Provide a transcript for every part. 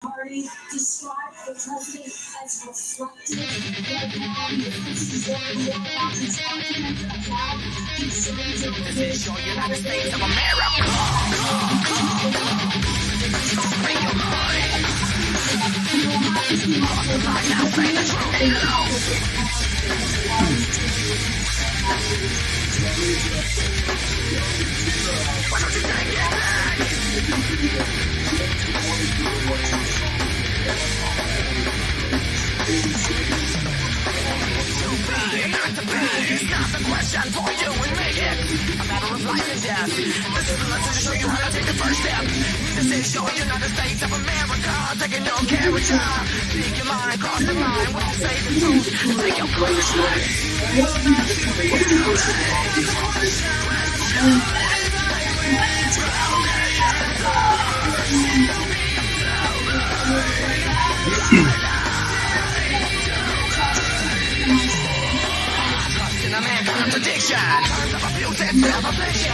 Party described the president as reflective right now. He's learning more about his argument about concerns over his United States of America. Bring your mind. Now say the truth. Why don't you take it back? It's not the question for you and make it a matter of life and death. This is a lesson to show you how to take the first step. This is your United States of America, taking no character. Speak your mind, cross the line. When you say the truth, take your first contradiction, terms of abuse and self-affliction.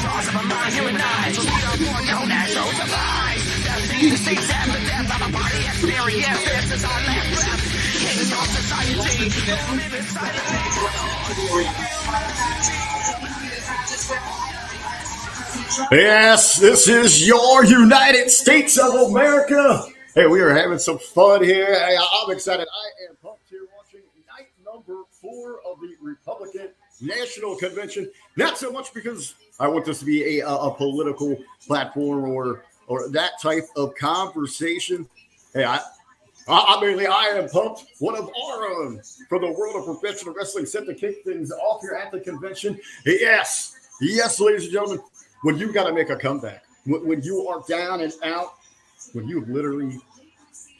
Cause of a mind, human eyes, we are born known as those of lies. That seems to see death, the death of a body experience. This is our last breath in your society. Don't live inside of it. Yes, this is your United States of America. Hey, we are having some fun here. Hey, I'm excited. I am pumped here watching night number 4 of the Republican National Convention. Not so much because I want this to be a political platform or that type of conversation. Hey, I am pumped. One of our own from the world of professional wrestling set to kick things off here at the convention. Yes, ladies and gentlemen, when you got to make a comeback, when you are down and out, when you've literally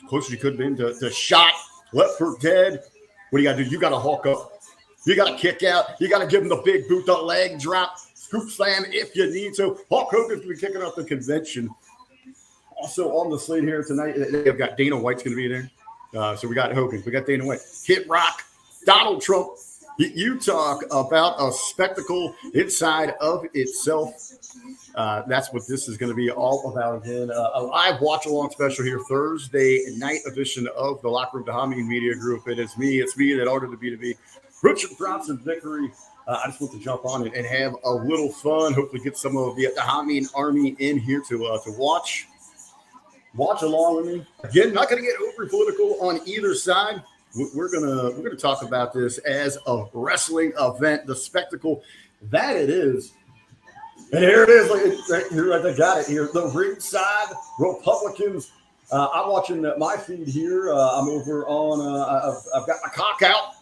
close as you could have been to shot, left for dead, what do you got to do? You got to hawk up. You got to kick out. You got to give him the big boot, the leg drop, scoop slam if you need to. Hulk Hogan's going to be kicking off the convention. Also on the slate here tonight, they've got Dana White's going to be there. So we got Hogan. We got Dana White. Kid Rock, Donald Trump. You talk about a spectacle inside of itself. That's what this is going to be all about again. A live watch-along special here, Thursday night edition of the Locker Room, the Hamin Media Group. It's me that ordered the B2B. Richard Bronson Vickery. I just want to jump on and have a little fun. Hopefully get some of the Hamin Army in here to watch along with me. Again, not going to get over political on either side. We're gonna talk about this as a wrestling event, the spectacle that it is. And here it is, like they got it here. The ringside Republicans. I'm watching my feed here. I'm over on. I've got my cock out.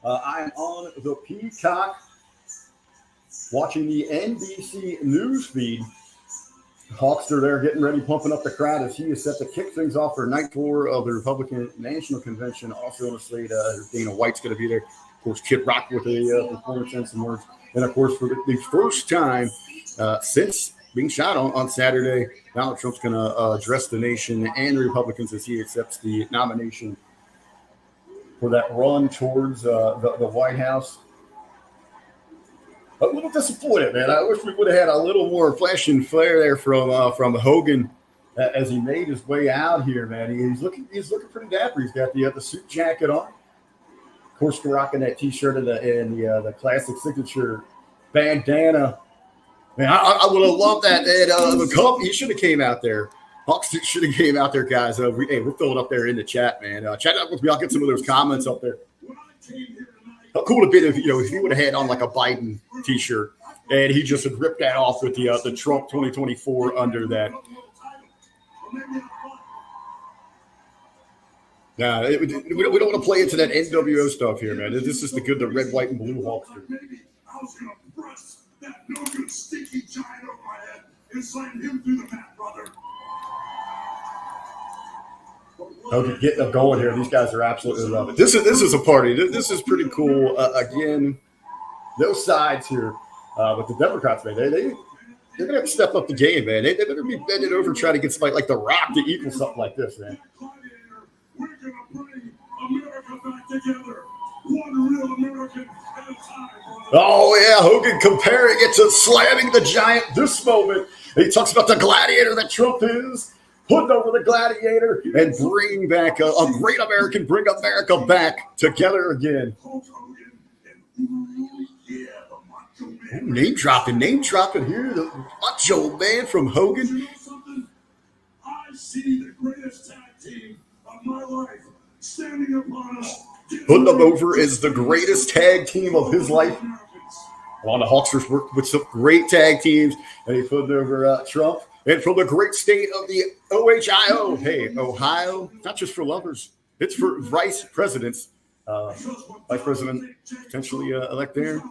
I'm on the Peacock, watching the NBC news feed. Hawkster there getting ready, pumping up the crowd as he is set to kick things off for night 4 of the Republican National Convention. Also on the slate, Dana White's going to be there. Of course, Kid Rock with a performance and some words. And, of course, for the first time since being shot on Saturday, Donald Trump's going to address the nation and the Republicans as he accepts the nomination for that run towards the White House. A little disappointed, man. I wish we would have had a little more flash and flare there from Hogan as he made his way out here, man. He's looking pretty dapper. He's got the suit jacket on. Of course, rocking that T-shirt and the classic signature bandana. Man, I would have loved that. The Cup, he should have came out there. Hawks should have came out there, guys. We're throwing up there in the chat, man. Chat up with me. I'll get some of those comments up there. How cool would it be if he would have had on like a Biden T-shirt and he just had ripped that off with the Trump 2024 under that. Nah, we don't want to play into that NWO stuff here, man. This is the red, white, and blue Hawkster. I was going to press that no good stinky giant over my head and slam him through the mat, brother. Okay, getting them going here. These guys are absolutely loving it. This is a party. This is pretty cool. Again, those sides here with the Democrats, man, they're going to have to step up the game, man. They better be bending over trying to get somebody like The Rock to equal something like this, man. We're going to bring America back together. One real American at a time. Oh, yeah, Hogan comparing it to slamming the giant this moment. He talks about the gladiator that Trump is. putting over the Gladiator and bring back a great American, bring America back together again. Name dropping here. The Macho Man from Hogan. I see the greatest tag team of my life standing upon us. Putting them over as the greatest tag team of his life. A lot of Hawksters worked with some great tag teams, and he put over Trump. And from the great state of the OHIO, hey, Ohio, not just for lovers, it's for vice presidents. Vice President potentially elect there,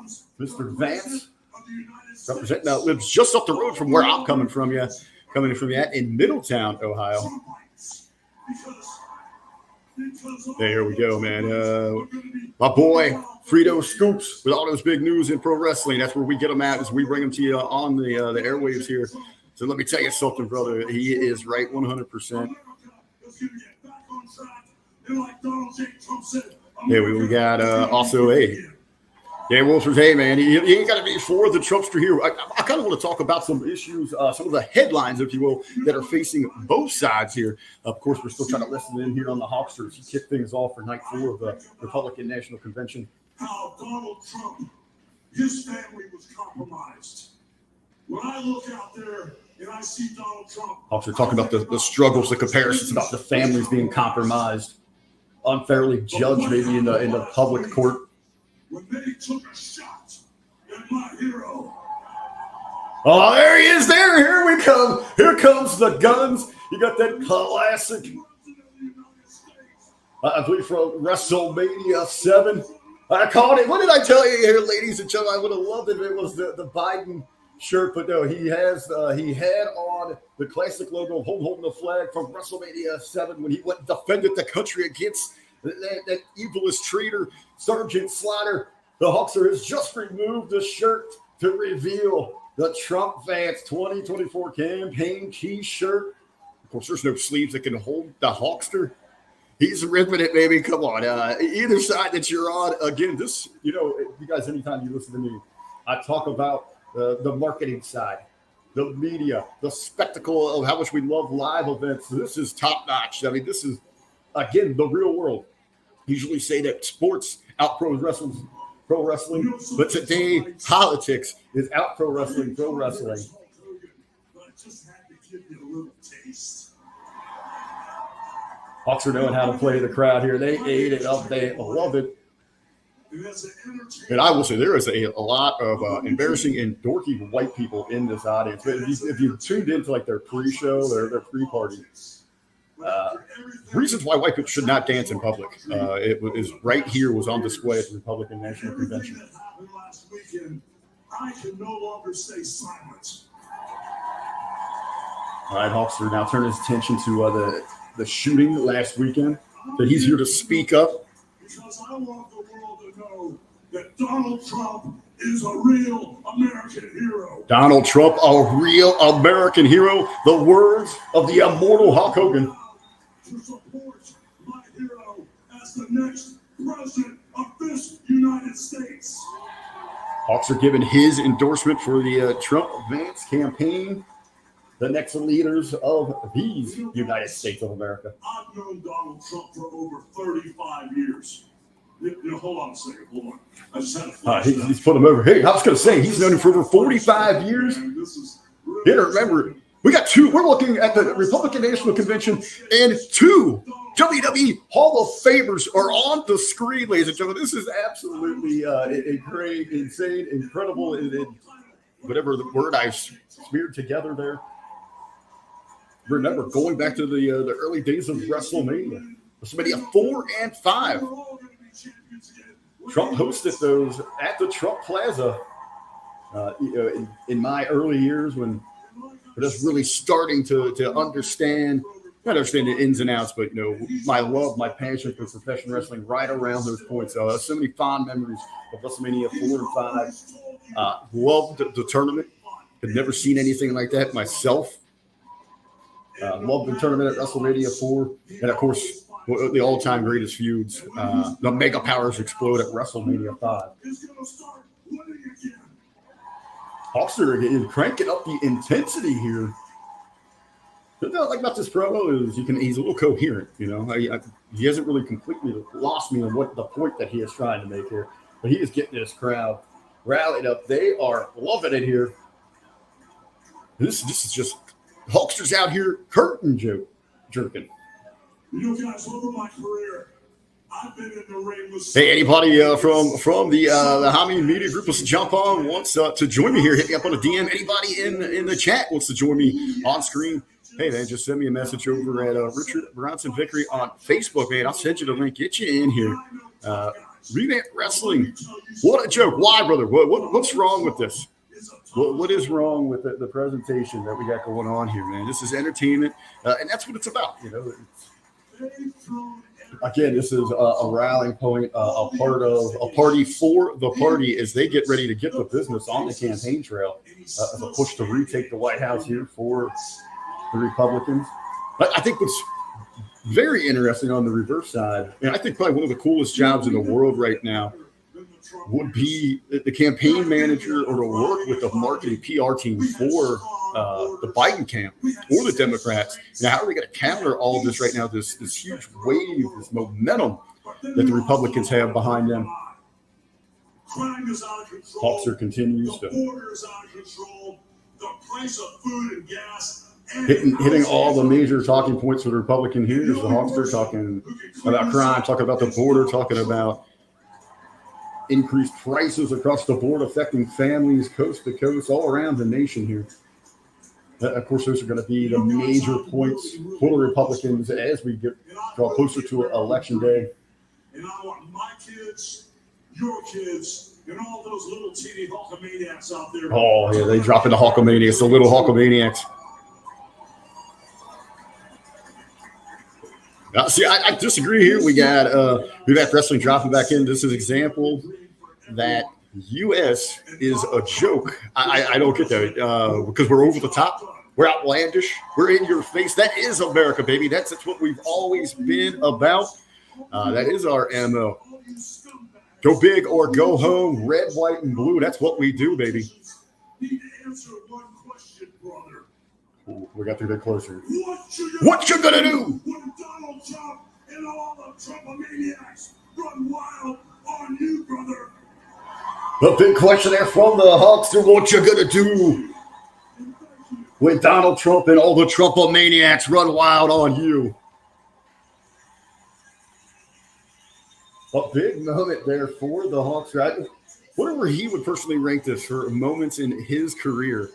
Mr. Vance, representing lives just up the road from where I'm coming from you in Middletown, Ohio. There we go, man. My boy Frito Scoops with all those big news in pro wrestling. That's where we get them at, as we bring them to you on the airwaves here. So let me tell you something, brother. He is right 100%. Yeah, we got also Dan Wolfers. Hey, man, he ain't got to be for the Trumpster here. I kind of want to talk about some issues, some of the headlines, if you will, that are facing both sides here. Of course, we're still trying to listen in here on the Hawksters. He kicked things off for night 4 of the Republican National Convention. How Donald Trump, his family was compromised. When I look out there and I see Donald Trump. Also talking about the struggles, the comparisons about the families being compromised, unfairly judged maybe in the public court. When they took a shot at my hero. Oh, there he is. Here we come. Here comes the guns. You got that classic, I believe, from WrestleMania 7. I called it. What did I tell you here, ladies and gentlemen? I would have loved it if it was the Biden shirt, but no, he had on the classic logo, holding the flag from WrestleMania 7 when he went and defended the country against that evilest traitor, Sergeant Slaughter. The Hawkster has just removed the shirt to reveal the Trump Vance 2024 campaign t-shirt. Of course, there's no sleeves that can hold the Hawkster. He's ripping it, baby. Come on. Either side that you're on. Again, this, you guys, anytime you listen to me, I talk about the marketing side, the media, the spectacle of how much we love live events. This is top notch. I mean, this is, again, the real world. Usually say that sports out pro wrestling, but today politics is out pro wrestling. But I just had to give you a little taste. Hawks are knowing how to play the crowd here. They ate it up. They love it. And I will say there is a lot of embarrassing and dorky white people in this audience. But if you tuned into like their pre-show, their pre-party, reasons why white people should not dance in public. It was right here, was on display at the Republican National Convention. I can no longer stay silent. All right, Hawkster now turn his attention to the shooting last weekend. That he's here to speak up. Because I want the world to know that Donald Trump is a real American hero. Donald Trump, a real American hero. The words of the immortal Hulk Hogan. To support my hero as the next president of this United States. Hawks are giving his endorsement for the Trump Vance campaign. The next leaders of these United States of America. I've known Donald Trump for over 35 years. Hold on a second. Hold on. I just had a flash. He's put him over. Hey, I was going to say, he's known him for over 45 years. Yeah, remember, we got two. We're looking at the Republican National Convention, and 2 WWE Hall of Famers are on the screen, ladies and gentlemen. This is absolutely a great, insane, incredible, and whatever the word I smeared together there. Remember, going back to the early days of WrestleMania 4 and 5. Trump hosted those at the Trump Plaza in my early years when we're just really starting to understand, not understand the ins and outs, but my love, my passion for professional wrestling right around those points. So many fond memories of WrestleMania 4 and 5. Loved the tournament. Had never seen anything like that myself. Loved the tournament at WrestleMania 4. And, of course, the all-time greatest feuds. The Mega Powers explode at WrestleMania 5. Hawkster again cranking up the intensity here. The thing I like about this promo is he's a little coherent. He hasn't really completely lost me on what the point that he is trying to make here, but he is getting this crowd rallied up. They are loving it here. This is just Hulksters out here curtain jerking. Guys, over my career, I've been in the ring with. Hey, anybody from the Hamin Media Group wants to jump on, wants to join me here, hit me up on a DM. Anybody in the chat wants to join me on screen, hey, man, just send me a message over at Richard Bronson Vickery on Facebook, man. I'll send you the link, get you in here. Revamp Wrestling. What a joke. Why, brother? What's wrong with this? What is wrong with the presentation that we got going on here, man? This is entertainment, and that's what it's about. Again, this is a rallying point, a party for the party as they get ready to get the business on the campaign trail as a push to retake the White House here for the Republicans. I think what's very interesting on the reverse side, and I think probably one of the coolest jobs in the world right now would be the campaign manager or to work with the marketing PR team for the Biden camp or the Democrats. How are they going to counter all of this right now, this huge wave, this momentum that the Republicans have behind them? Crime is out of control. Hulkster continues the border is out of control. The price of food and gas. Hitting all the major talking points for the Republican here is the Hulkster talking about crime, talking about the border, talking about increased prices across the board affecting families coast to coast all around the nation here. Of course, those are going to be the major points for the Republicans as we draw closer to election day. And I want my kids, your kids, and all those little teeny Hulkamaniacs out there. Oh, yeah, they drop into Hulkamaniacs, the little Hulkamaniacs. See, I disagree here. We've got wrestling dropping back in. This is an example that U.S. is a joke. I don't get that because we're over the top. We're outlandish. We're in your face. That is America, baby. That's what we've always been about. That is our MO. Go big or go home. Red, white, and blue. That's what we do, baby. Need to answer one question, brother. Ooh, we got to get closer. What you gonna do? When Donald Trump and all the Trumpomaniacs run wild on you, brother. The big question there from the Hulkster, what you gonna do when Donald Trump and all the Trumpomaniacs run wild on you? A big moment there for the Hulkster. I wonder he would personally rank this for moments in his career.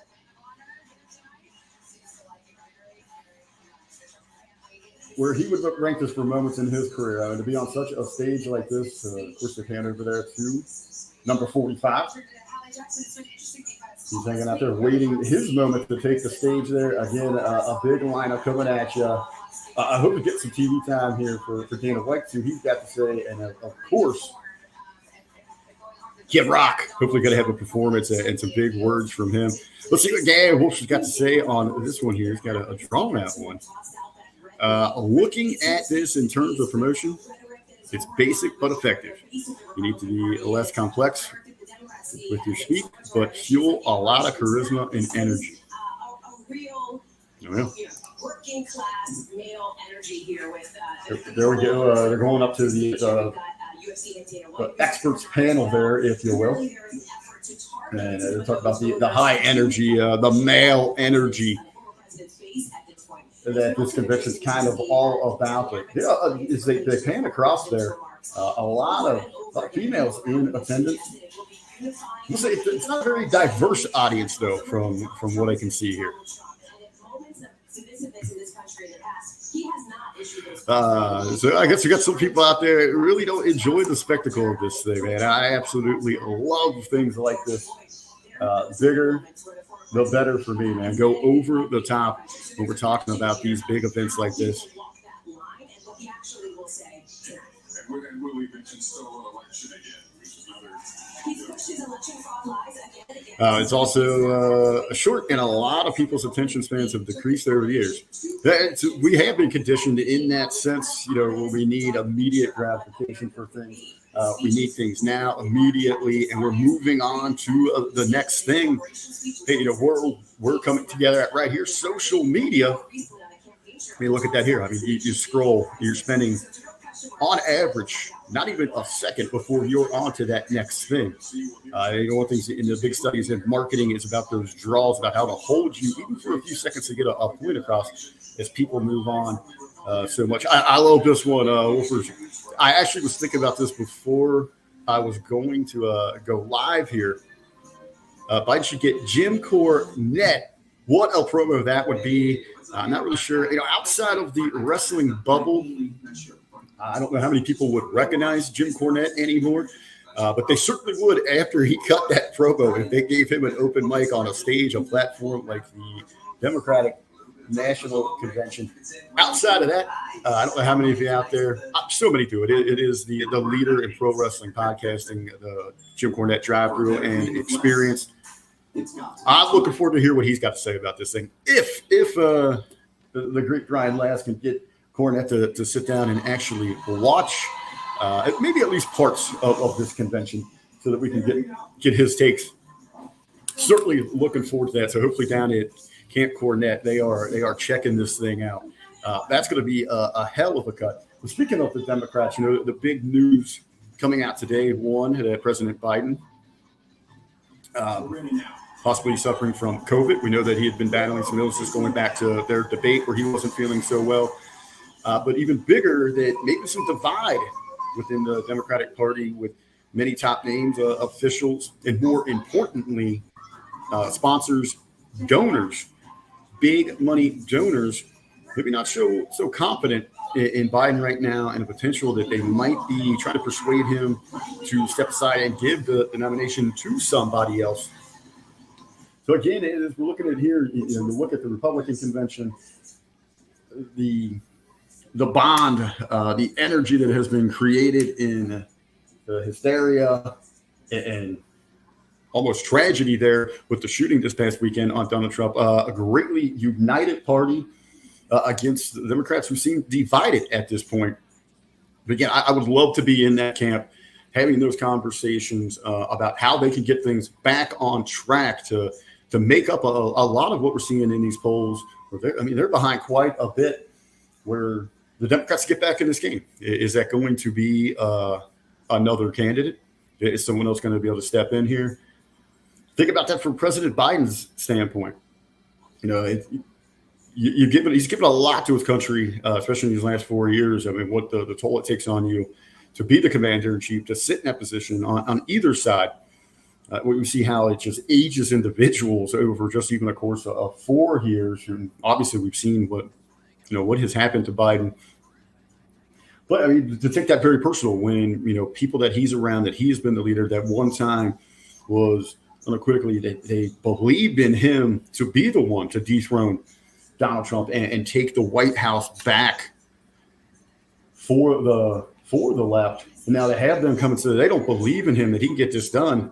Where he would rank this for moments in his career. To be on such a stage like this, of course, the hand over there to number 45. He's hanging out there waiting his moment to take the stage there. Again, a big lineup coming at you. I hope we get some TV time here for Dana White, too. He's got to say, and of course, Kid Rock. Hopefully going to have a performance and some big words from him. Let's see what Gary Wolf's got to say on this one here. He's got a drawn-out one. Looking at this in terms of promotion, it's basic but effective. You need to be less complex with your speak, but fuel a lot of charisma and energy. Working class male energy here with there we go. They're going up to the experts panel there, if you will. And they're talking about the high energy, the male energy that this convention is kind of all about. But as they pan across there, a lot of females in attendance. It's not a very diverse audience, though, from what I can see here. So I guess you got some people out there who really don't enjoy the spectacle of this thing, man. I absolutely love things like this. Bigger, the better for me, man. Go over the top when we're talking about these big events like this. It's also short, and a lot of people's attention spans have decreased over the years. We have been conditioned in that sense, where we need immediate gratification for things. We need things now, immediately, and we're moving on to the next thing. Hey, we're coming together right here, social media, I mean, look at that here. I mean, you scroll, you're spending on average not even a second before you're on to that next thing. One thing in the big studies in marketing is about those draws, about how to hold you even for a few seconds to get a point across as people move on so much. I love this one, Wolfers. I actually was thinking about this before I was going to go live here. Biden should get Jim Cornette. What a promo that would be. I'm not really sure. Outside of the wrestling bubble, I don't know how many people would recognize Jim Cornette anymore, but they certainly would after he cut that promo. If they gave him an open mic on a stage, a platform like the Democratic National Convention. Outside of that, I don't know how many of you out there, so many do it. It is the leader in pro wrestling podcasting, the Jim Cornette drive-through and experience. I'm looking forward to hear what he's got to say about this thing. If the great Brian Last can get Cornette to sit down and actually watch maybe at least parts of this convention so that we can get his takes. Certainly looking forward to that. So hopefully down at Camp Cornette, they are checking this thing out. That's going to be a hell of a cut. But speaking of the Democrats, the big news coming out today, one, that President Biden possibly suffering from COVID. We know that he had been battling some illnesses going back to their debate where he wasn't feeling so well. But even bigger, that maybe some divide within the Democratic Party with many top names, officials, and more importantly, sponsors, donors, big money donors, maybe not so confident in Biden right now and the potential that they might be trying to persuade him to step aside and give the nomination to somebody else. So again, as we're looking at here, you look at the Republican convention, the bond, the energy that has been created in the hysteria and almost tragedy there with the shooting this past weekend on Donald Trump, a greatly united party against the Democrats who seem divided at this point. But again, I would love to be in that camp, having those conversations about how they can get things back on track to make up a lot of what we're seeing in these polls. They're behind quite a bit. Where the Democrats get back in this game, is that going to be another candidate? Is someone else going to be able to step in here? Think about that from President Biden's standpoint. He's given a lot to his country, especially in these last 4 years. I mean, what the toll it takes on you to be the commander in chief, to sit in that position on either side. We see how it just ages individuals over just even the course of 4 years. And obviously, we've seen what has happened to Biden. But I mean, to take that very personal, when people that he's around, that he has been the leader, that one time was unequivocally they believed in him to be the one to dethrone Donald Trump and take the White House back for the left. And now they have them come and say they don't believe in him, that he can get this done.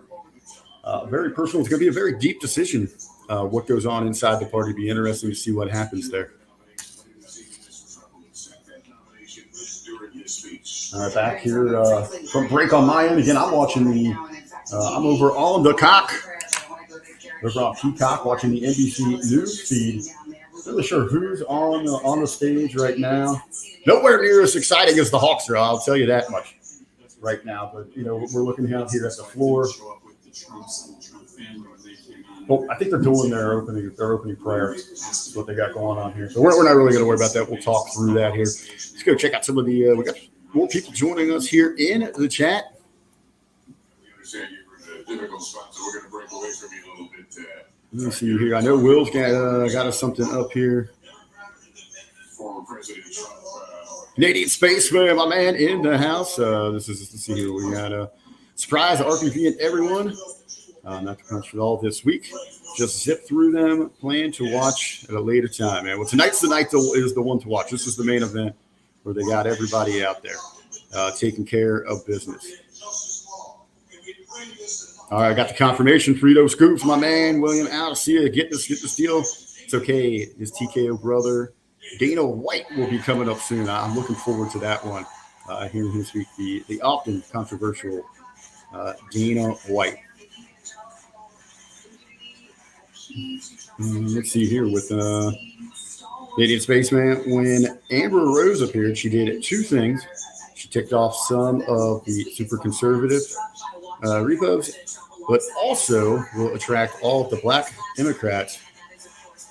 Very personal. It's going to be a very deep decision. What goes on inside the party. Be interesting to see what happens there. All right, back here from break on my end. Again, I'm watching I'm over on the cock. Over on Peacock, watching the NBC News feed. Not really sure who's on the stage right now. Nowhere near as exciting as the Hawks are. I'll tell you that much right now. But we're looking out here at the floor. Well, I think they're doing their opening prayer. That's what they got going on here. So we're not really going to worry about that. We'll talk through that here. Let's go check out some of the. We got more people joining us here in the chat. We understand you were in a difficult spot, so we're going to break away from you a little bit. Let me see here. I know Will's got us something up here. Former President Trump. Canadian Spaceman, my man, in the house. Let's see here. We got a surprise RPV and everyone. Not to punch it all this week. Just zip through them. Plan to watch at a later time, man. Well, tonight's the night is the one to watch. This is the main event where they got everybody out there taking care of business. All right, I got the confirmation. Frito Scoops, my man. William out. See you. Get this deal. It's okay. His TKO brother, Dana White, will be coming up soon. I'm looking forward to that one. Hearing him speak, the often controversial Dana White. Let's see here with Canadian spaceman. When Amber Rose appeared, she did two things. She ticked off some of the super conservative repos, but also will attract all of the black Democrats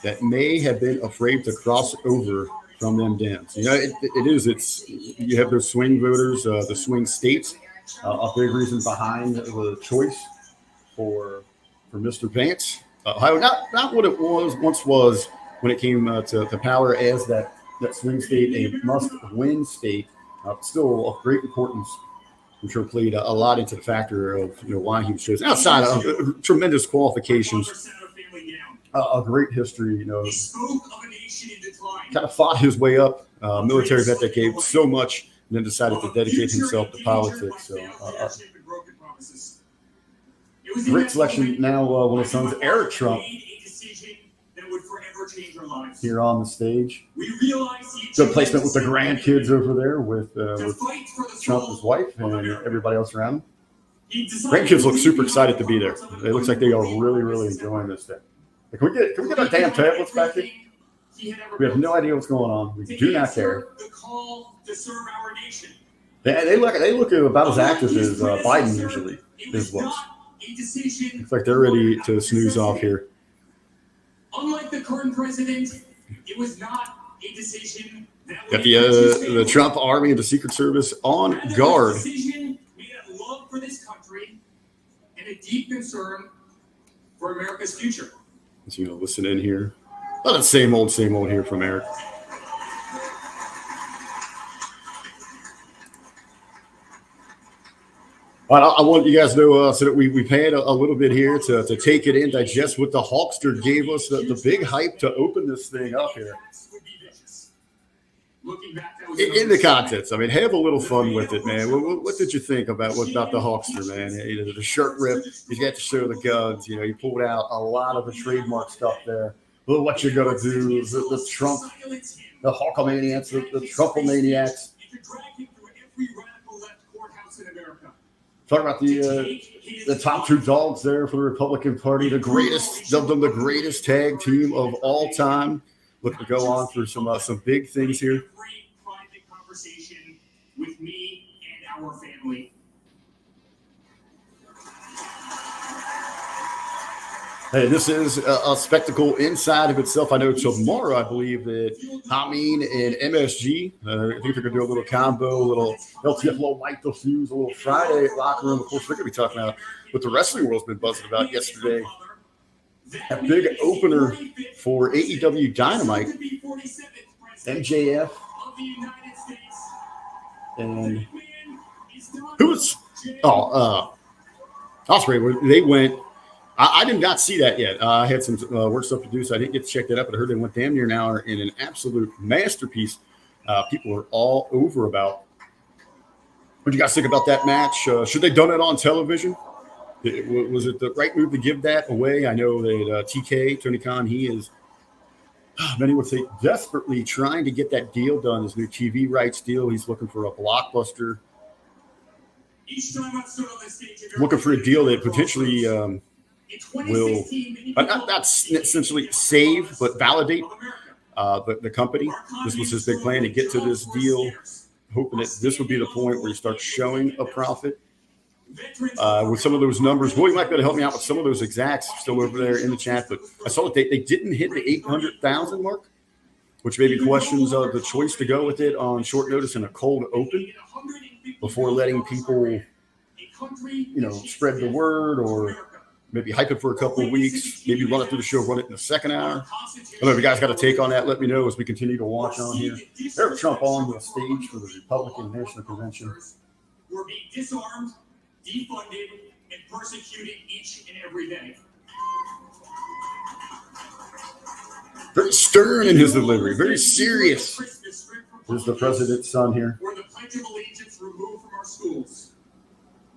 that may have been afraid to cross over from them Dems. You know, it's you have those swing voters, the swing states, a big reason behind the choice for Mr. Vance. Ohio, not what it once was when it came to power as that swing state, a must-win state. Still of great importance. I'm sure played a lot into the factor of why he was chosen. Outside of tremendous qualifications, a great history. Kind of fought his way up, military vet that gave so much, and then decided to dedicate himself to politics. So, great selection. Now, one of his sons, Eric Trump, here on the stage. Good placement with the grandkids over there with Trump, his wife, and everybody else around him. Grandkids look super excited to be there. It looks like they are really, really enjoying this thing. Can we get our damn tablets back here? We have no idea what's going on. We do not care. They look about as active as Biden usually is looks. Looks like they're ready to snooze off here. Unlike the current president, it was not a decision that got the Trump Army and the Secret Service on guard. A decision made out of love for this country and a deep concern for America's future. So, listen in here. Not the same old here from Eric. I want you guys to know so that we've had a little bit here to take it in, digest what the Hawkster gave us, the big hype to open this thing up here. In the contents, I mean, have a little fun with it, man. What did you think about the Hawkster, man? The shirt rip, he's got to show the guns. He pulled out a lot of the trademark stuff there. Well, what you're gonna do, the Trump, the Hawkomaniacs, the Trumpomaniacs. Talk about the top two dogs there for the Republican Party, the greatest, dubbed them the greatest tag team of all time. Looking to go on through some big things here. Great private conversation with me and our family. Hey, this is a spectacle inside of itself. I know tomorrow, I believe that Hamin and MSG, I think they're going to do a little combo, a little LTF, a little light the fuse, a little Friday locker room. Of course, we're going to be talking about what the wrestling world's been buzzing about yesterday. A big opener for AEW Dynamite, MJF, and who's Ospreay. They went. I did not see that yet. I had some work stuff to do, so I didn't get to check that out. But I heard they went damn near an hour in an absolute masterpiece. People are all over about. What do you guys think about that match? Should they done it on television? Was it the right move to give that away? I know that TK, Tony Khan, he is, many would say, desperately trying to get that deal done, his new TV rights deal. He's looking for a blockbuster. Looking for a deal that potentially will not essentially save, but validate the company. This was his big plan to get to this deal, hoping that this would be the point where he starts showing a profit. With some of those numbers, boy, you might be able to help me out with some of those exacts still over there in the chat. But I saw that they didn't hit the 800,000 mark, which maybe questions of the choice to go with it on short notice in a cold open before letting people, spread the word or maybe hype it for a couple of weeks, maybe run it through the show, run it in the second hour. I don't know if you guys got a take on that. Let me know as we continue to watch on here. Eric Trump on the stage for the Republican National Convention. We're being disarmed, defunded, and persecuted each and every day. Very stern in his delivery, very serious. Here's the president's son here. Where the Pledge of Allegiance removed from our schools.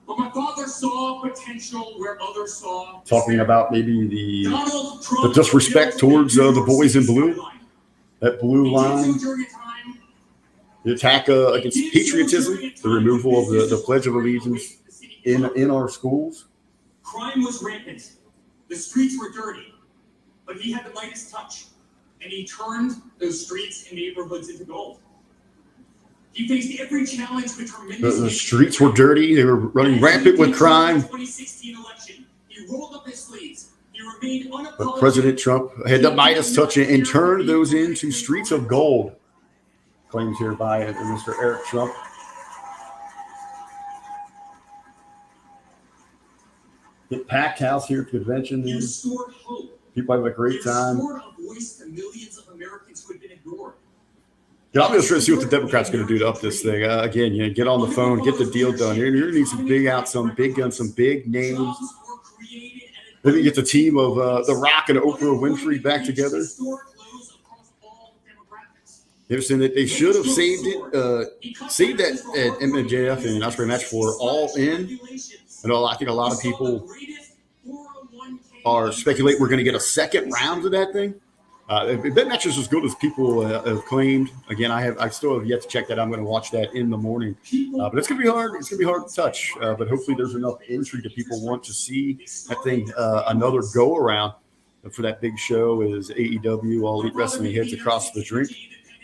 But my father saw potential where others saw. Talking about maybe the disrespect towards the boys in blue, that blue line. The attack against patriotism, the removal of the Pledge of Allegiance in our schools. Crime was rampant. The streets were dirty. But he had the lightest touch. and he turned those streets and neighborhoods into gold. He faced every challenge with tremendous. The streets were dirty. They were running rampant with crime. 2016 election, he rolled up his sleeves. He remained unapologetic. But President Trump had the Midas touch and turned those into streets of gold. Claims here by Mr. Eric Trump. The packed house here at the convention. He restored hope. People have a great time. He restored a voice to millions of Americans who had been ignored. Yeah, I'm just trying to see what the Democrats are going to do to up this thing. Again, get on the phone, get the deal done. You're going to need some big outs, some big guns, some big names. Maybe get the team of The Rock and Oprah Winfrey back together. Interesting that they should have saved that at MJF and Ospreay match for All In. I think a lot of people are speculating we're going to get a second round of that thing. If that match is as good as people have claimed, again, I still have yet to check that. I'm going to watch that in the morning, but it's going to be hard. It's going to be hard to touch. But hopefully, there's enough intrigue that people want to see that thing another go around for that big show. Is AEW All Elite Wrestling heads across the drink.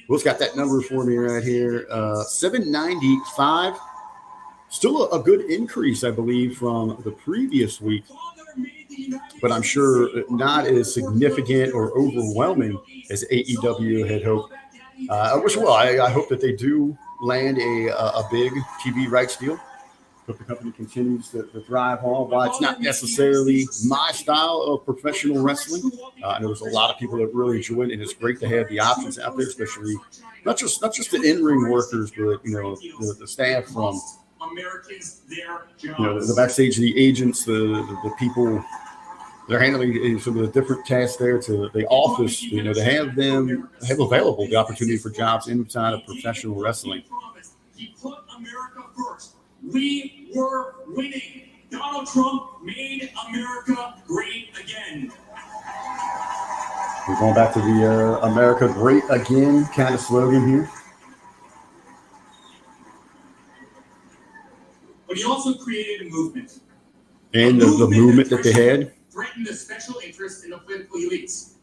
Will's got that number for me right here. 795. Still a good increase, I believe, from the previous week. But I'm sure not as significant or overwhelming as AEW had hoped. I hope that they do land a big TV rights deal. Hope the company continues to thrive on. While it's not necessarily my style of professional wrestling, I know there's a lot of people that really enjoy it, and it's great to have the options out there, especially not just the in-ring workers, but the staff from the backstage, the agents, the people. They're handling some of the different tasks there to the office, to have them have available the opportunity for jobs inside of professional wrestling. He put America first. We were winning. Donald Trump made America great again. We're going back to the America Great Again kind of slogan here. But he also created a movement. And the movement that they had. Threatened the special interests in the political elites.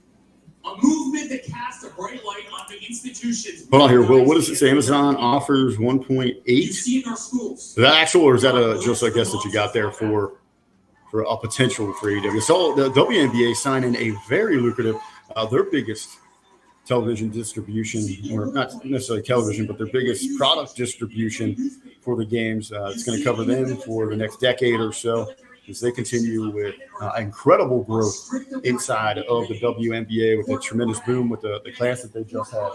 A movement that cast a bright light on the institutions. Hold on here, Will. What does it say? Amazon offers 1.8. You see in our schools. Is that actual, or is that just I guess that you got there for a potential for AEW? So the WNBA signing a very lucrative, their biggest television distribution, or not necessarily television, but their biggest product distribution for the games. It's going to cover them for the next decade or so, as they continue with incredible growth inside of the WNBA with a tremendous boom with the class that they just had.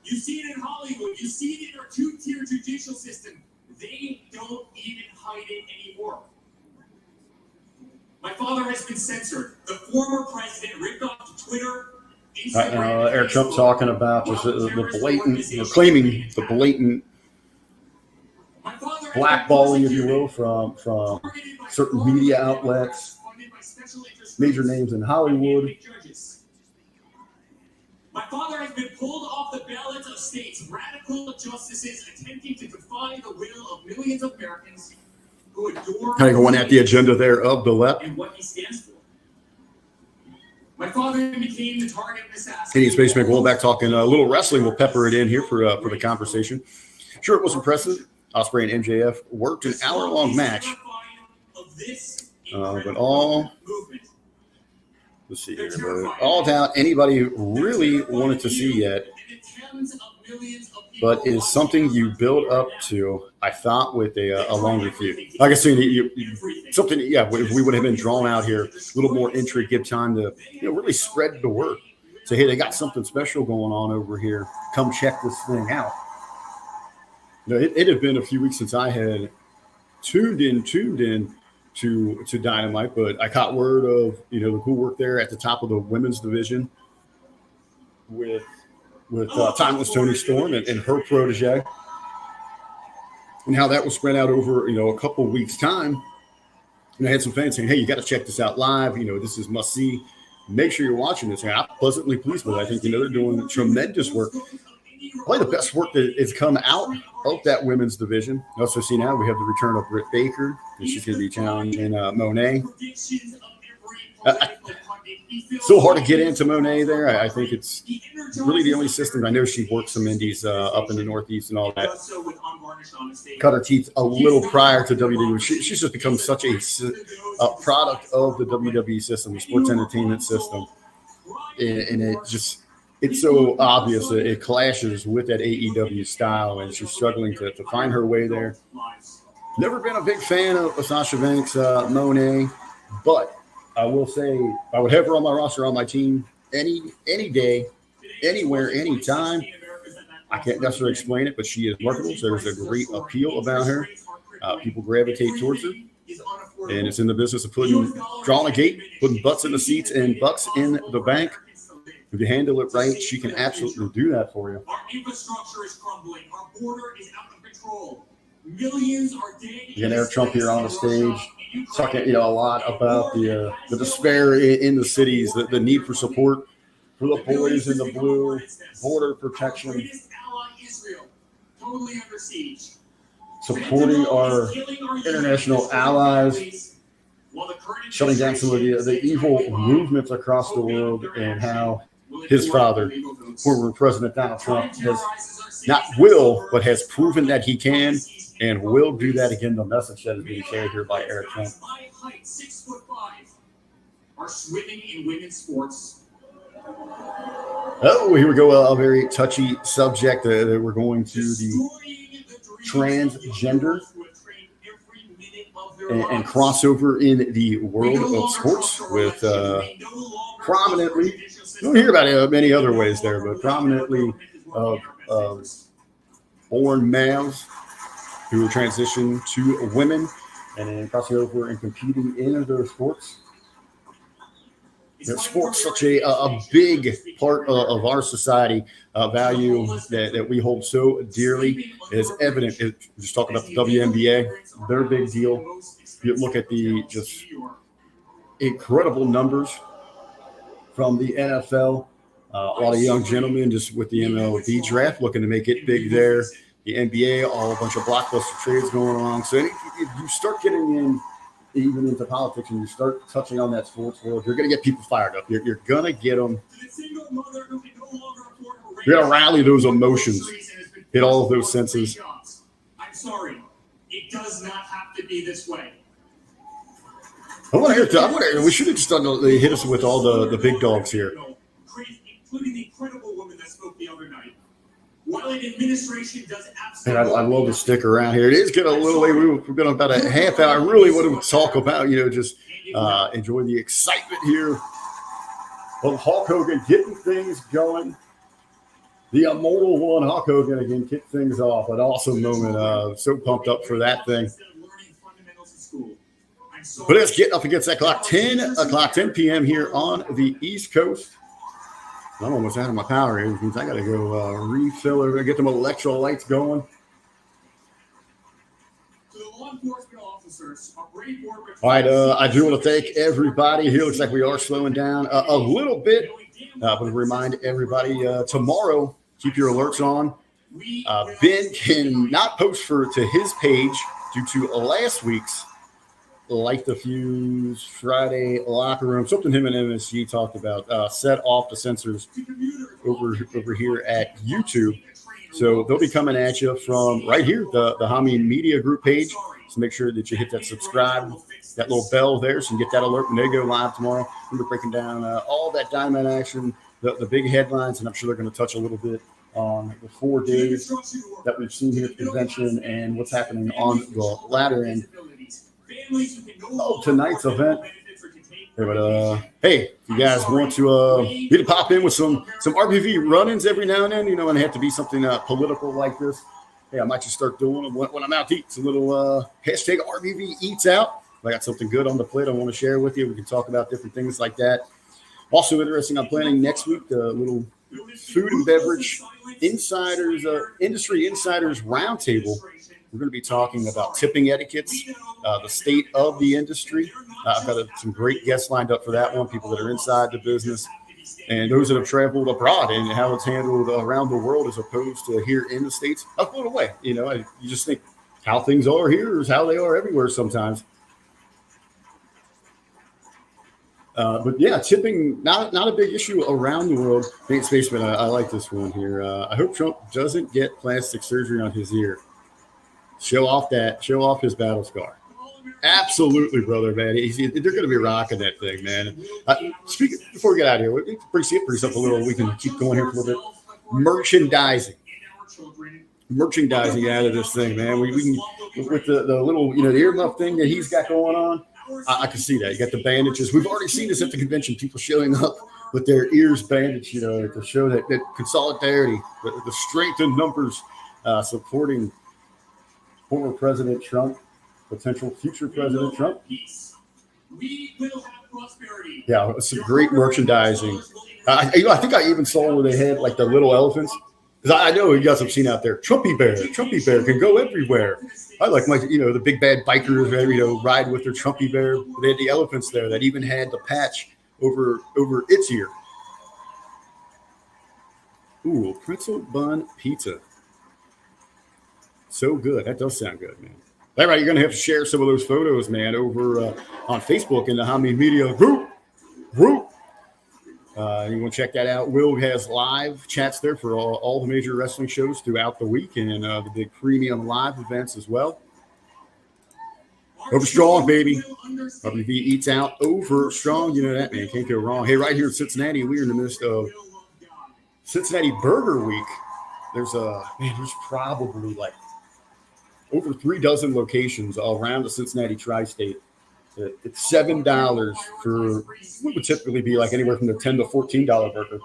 You see it in Hollywood. You see it in our two-tier judicial system. They don't even hide it anymore. My father has been censored. The former president ripped off Twitter. Right now, Eric Trump talking about just the blatant, claiming the blatant blackballing, if you will, from certain media outlets, major names in Hollywood. My father has been pulled off the ballots of states, radical justices attempting to defy the will of millions of Americans who adore kind of going at the agenda there of the left. And what he stands for. My father became the target of assassination. Canadian Spaceman going back talking a little wrestling. We'll pepper it in here for the conversation. Sure, it was impressive. Ospreay and MJF worked an hour-long match. But all, let's see here, but all doubt anybody really wanted to see yet. But it is something you build up to, I thought, with a longer feud. Like I said, something, if we would have been drawn out here, a little more intrigue, give time to really spread the word. Say, hey, they got something special going on over here. Come check this thing out. It had been a few weeks since I had tuned in to Dynamite, but I caught word of the cool work there at the top of the women's division with Timeless Toni Storm and her protege, and how that was spread out over a couple of weeks' time. And I had some fans saying, "Hey, you got to check this out live. This is must see. Make sure you're watching this." And I'm pleasantly pleased with it. I think they're doing tremendous work. Probably the best work that has come out of that women's division. Also see now we have the return of Britt Baker, and she's going to be challenging Monet. so hard to get into Monet there. I think it's really the only system. I know she worked some indies up in the Northeast and all that. Cut her teeth a little prior to WWE. She's just become such a product of the WWE system, the sports entertainment system. And it's so obvious that it clashes with that AEW style, and she's struggling to find her way there. Never been a big fan of Sasha Banks, Monet, but I will say I would have her on my roster, on my team, any day, anywhere, anytime. I can't necessarily explain it, but she is workable. So there's a great appeal about her. People gravitate towards her, and it's in the business of drawing a gate, putting butts in the seats and bucks in the bank. If you handle it right, she can absolutely do that for you. Our infrastructure is crumbling. Our border is out of control. Millions are dead. You got Eric Trump here on the stage, talking a lot about the despair in the cities, the need for support for the boys in the blue, border protection, totally under siege. Supporting our international allies, shutting down some of the evil movements across the world, and how his father, former President Donald Trump, has proven that he can and will do that again. The message that is being shared here by Eric Trump. My height, 6'5", are swimming in women's sports. Oh, here we go. A very touchy subject. We're going to the transgender and crossover in the world of sports with prominently, you don't hear about it many other ways there, but prominently born males who transition to women and then crossing over and competing in those sports. Sports such a big part of our society, value that we hold so dearly is evident. Just talking about the WNBA, their big deal. You look at the just incredible numbers from the NFL. A lot of young gentlemen just with the MLB draft looking to make it big there. The NBA, a bunch of blockbuster trades going along. So if you start getting in, even into politics, and you start touching on that sports world, you're going to get people fired up. You're going to get them. You're going to rally those emotions, hit all of those senses. I'm sorry. It does not have to be this way. We should have just done hit us with all the big dogs here. Including the incredible woman that spoke the other night. While an administration does And absolutely. I love to stick around here. It is getting a little late. We're going about a half hour. I really want to talk about, just enjoy the excitement here of Hulk Hogan getting things going. The immortal one, Hulk Hogan, again, kicked things off. An awesome moment. So pumped up for that thing. But it's getting up against that clock. 10 p.m. here on the East Coast. I'm almost out of my power here. I got to go refill or get them electrolytes going. All right, I do want to thank everybody here. Looks like we are slowing down a little bit. But remind everybody, tomorrow, keep your alerts on. Ben cannot post to his page due to last week's Light the Fuse Friday locker room. Something him and MSG talked about. Set off the censors over here at YouTube. So they'll be coming at you from right here, the Hamin Media Group page. So make sure that you hit that subscribe, that little bell there, so you can get that alert when they go live tomorrow. We'll be breaking down all that Diamond action, the big headlines, and I'm sure they're going to touch a little bit on the 4 days that we've seen here at the convention and what's happening on the latter end. Tonight's event. Hey, if you guys want to pop in with some RPV run-ins every now and then, and it have to be something political like this. Hey, I might just start doing it when I'm out to eat. It's a little hashtag RPV eats out. I got something good on the plate I want to share with you. We can talk about different things like that. Also interesting, I'm planning next week the little food and beverage insiders, industry insiders roundtable. We're going to be talking about tipping etiquettes, the state of the industry. I've got some great guests lined up for that one, people that are inside the business and those that have traveled abroad and how it's handled around the world as opposed to here in the States. A little way, you just think how things are here is how they are everywhere sometimes. But yeah, tipping not a big issue around the world. Nate Spaceman, I like this one here. I hope Trump doesn't get plastic surgery on his ear. Show off his battle scar. Absolutely, brother, man. They're going to be rocking that thing, man. Speaking before we get out of here, we can bring up a little. We can keep going here for a little bit. Merchandising out of this thing, man. We can with the little the earmuff thing that he's got going on. I can see that. You got the bandages. We've already seen this at the convention. People showing up with their ears bandaged, to show that solidarity, the strength in numbers, supporting former President Trump, potential future President Trump. We will have prosperity. Yeah, it's some great merchandising. I think I even saw where they had like the little elephants. Because I know you guys have seen out there, Trumpy Bear can go everywhere. I like the big bad bikers, ride with their Trumpy Bear. They had the elephants there that even had the patch over its ear. Ooh, pretzel bun pizza. So good. That does sound good, man. All right, you're going to have to share some of those photos, man, over on Facebook in the Hamin Media group. You want to check that out. Will has live chats there for all the major wrestling shows throughout the week and the big premium live events as well. Over Strong, baby. WB eats out over Strong. You know that, man. Can't go wrong. Hey, right here in Cincinnati, we're in the midst of Cincinnati Burger Week. There's probably like over 3 dozen locations all around the Cincinnati tri-state. It's $7 for what would typically be like anywhere from the $10 to $14 burger.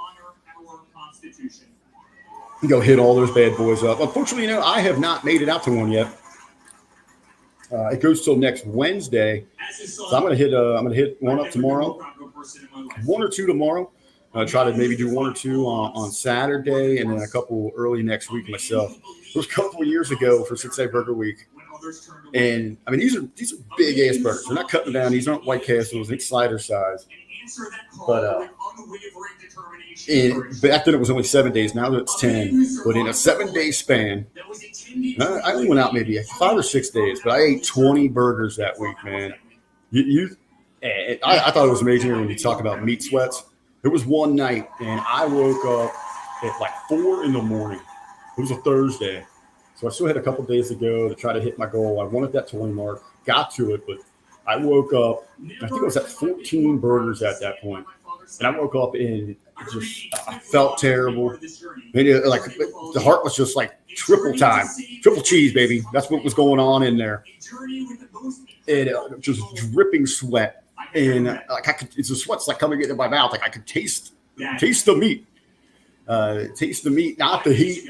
You go hit all those bad boys up. Unfortunately, I have not made it out to one yet. It goes till next Wednesday, so I'm gonna hit one up tomorrow, 1 or 2 tomorrow. Try to maybe do 1 or 2 on Saturday, and then a couple early next week myself. It was a couple of years ago for Cincinnati Burger Week. And I mean, these are big ass burgers. They're not cutting them down. These aren't White Castles. It's slider size. But back then it was only 7 days. Now it's 10. But in a 7-day span, I only went out maybe 5 or 6 days. But I ate 20 burgers that week, man. I thought it was amazing when you talk about meat sweats. There was one night, and I woke up at like 4 in the morning. It was a Thursday. So I still had a couple days to go to try to hit my goal. I wanted that 20 mark, got to it, but I woke up, I think it was at 14 burgers at that point. And I woke up and I felt terrible. Maybe like the heart was just like triple cheese, baby. That's what was going on in there. And just dripping sweat. And like it's the sweat's like coming into my mouth. Like I could taste the meat. Taste the meat, not the heat.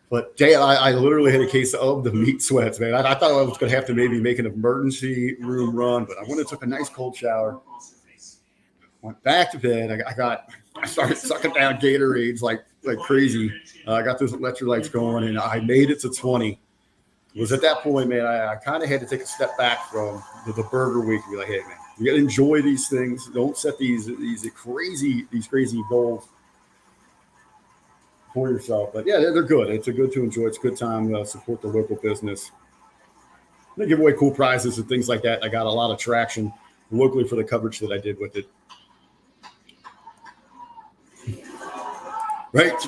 But I literally had a case of the meat sweats, man. I thought I was going to have to maybe make an emergency room run, but I went and took a nice cold shower. Went back to bed. I started sucking down Gatorades like crazy. I got those electrolytes going, and I made it to 20. It was at that point, man, I kind of had to take a step back from the burger week and be like, hey, man, you got to enjoy these things. Don't set these crazy goals for yourself. But yeah, they're good. It's a good to enjoy. It's a good time to support the local business. They give away cool prizes and things like that. I got a lot of traction locally for the coverage that I did with it. Right.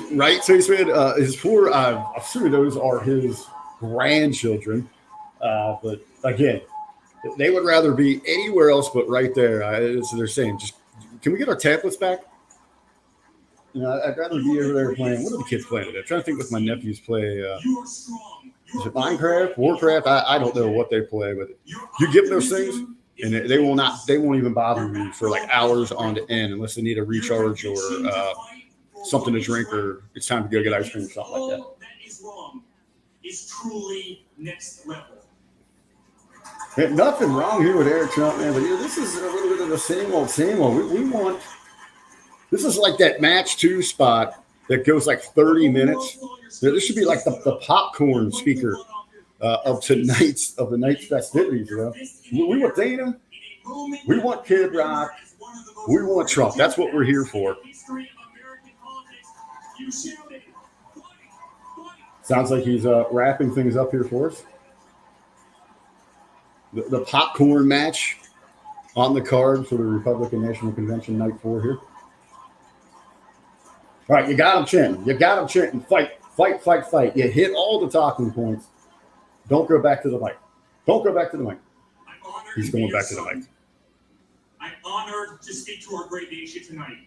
So he said his 4, I'm assuming those are his grandchildren. But again, they would rather be anywhere else but right there. So they're saying, just can we get our tablets back? I'd rather be over there playing. What are the kids playing today? I'm trying to think what my nephews play. Is it Minecraft, Warcraft? I don't know what they play, but you give those things, and they won't even bother you for like hours on end unless they need a recharge or something to drink, or it's time to go get ice cream or something like that. That is wrong. Is truly next level. Nothing wrong here with Eric Trump, man, but this is a little bit of the same old. We want. This is like that match 2 spot that goes like 30 minutes. This should be like the popcorn speaker of the night's festivities. We want Dana. We want Kid Rock. We want Trump. That's what we're here for. Sounds like he's wrapping things up here for us. The popcorn match. on the card for the Republican National Convention night 4 here. All right, you got him chanting. You got him chanting. Fight, fight, fight, fight. You hit all the talking points. Don't go back to the mic. Don't go back to the mic. He's going back to the mic. I'm honored to speak to our great nation tonight.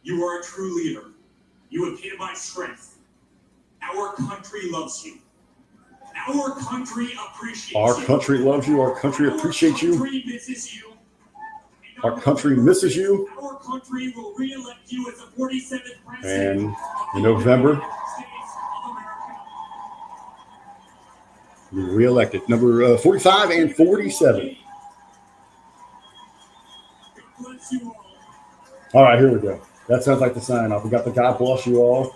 You are a true leader. You epitomize strength. Our country loves you. Our country appreciates you. Our country loves you. Our country appreciates you. Our country misses you. Our country misses you. Our country will re-elect you as the 47th president. And in November, you're re-elected. Number 45 and 47. All right, here we go. That sounds like the sign off. We got the God bless you all.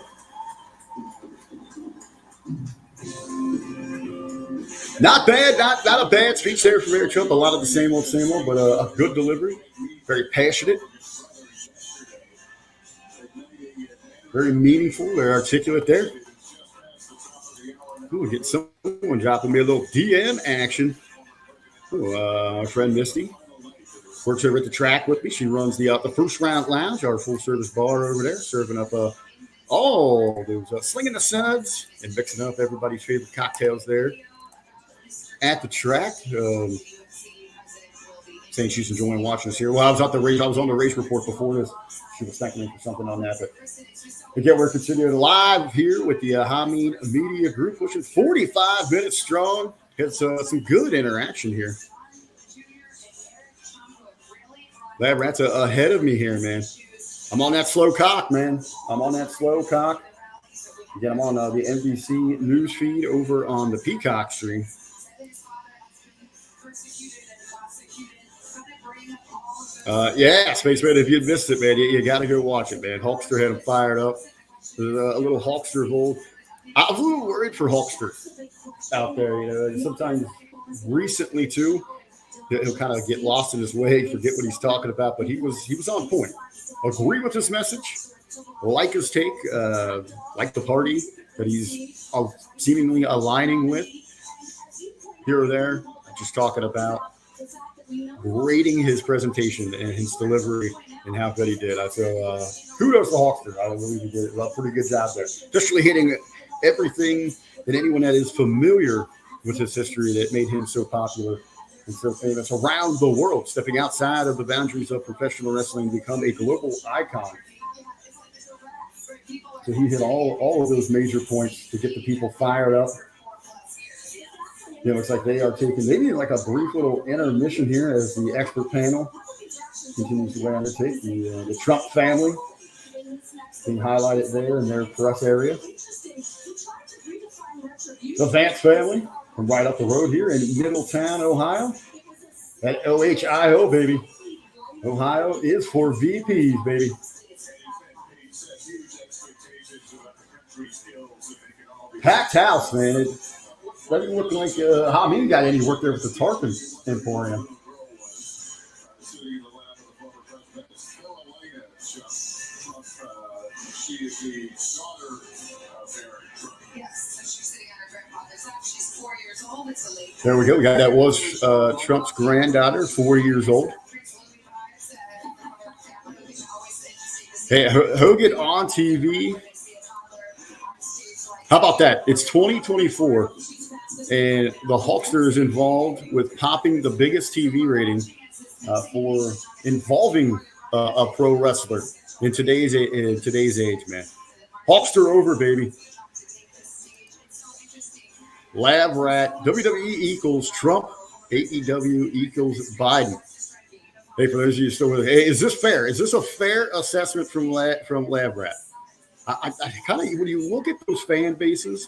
Not bad, not a bad speech there from Mayor Trump. A lot of the same old, but a good delivery. Very passionate. Very meaningful, very articulate there. Ooh, get someone dropping me a little DM action. Ooh, our friend Misty works over at the track with me. She runs the First Round Lounge, our full-service bar over there, serving up all those slinging the suds and mixing up everybody's favorite cocktails there at the track. Saying she's enjoying watching us here. Well, I was on the race report before this. She was thanking me for something on that. But again, we're continuing live here with the Hamin Media Group, which is 45 minutes strong. It's some good interaction here. Lab Rat's ahead of me here, man. I'm on that slow cock, man. I'm on that slow cock. Again, I'm on the NBC news feed over on the Peacock stream. Yeah, Spaceman, if you'd missed it, man, you got to go watch it, man. Hulkster had him fired up. There's a little Hulkster hold. I was a little worried for Hulkster out there. You know, sometimes recently, too, he'll kind of get lost in his way, forget what he's talking about, but he was on point. Agree with his message, like his take, like the party that he's seemingly aligning with here or there, just talking about rating his presentation and his delivery and how good he did. I feel kudos to Hawkster. I believe he did a pretty good job there. Especially hitting everything that anyone that is familiar with his history that made him so popular and so famous around the world, stepping outside of the boundaries of professional wrestling to become a global icon. So he hit all of those major points to get the people fired up. It looks like they are taking maybe like a brief little intermission here as the expert panel continues to undertake the Trump family being highlighted there in their press area. The Vance family from right up the road here in Middletown, Ohio. At OHIO, baby. Ohio is for VPs, baby. Packed house, man. It doesn't look like Hamin got any work there with the Tarpon Emporium. She is the daughter of Barry. Yes, so she's sitting on her grandfather's lap. She's 4 years old. It's a late. There we go. That was Trump's granddaughter, 4 years old. Hey, Hogan on TV. How about that? It's 2024, and the Hulkster is involved with popping the biggest TV rating for involving a pro wrestler in today's age, man. Hulkster over, baby. Lab Rat, WWE equals Trump, AEW equals Biden. Hey, for those of you still with me, hey, is this fair? Is this a fair assessment from Lab Rat? I kind of, when you look at those fan bases,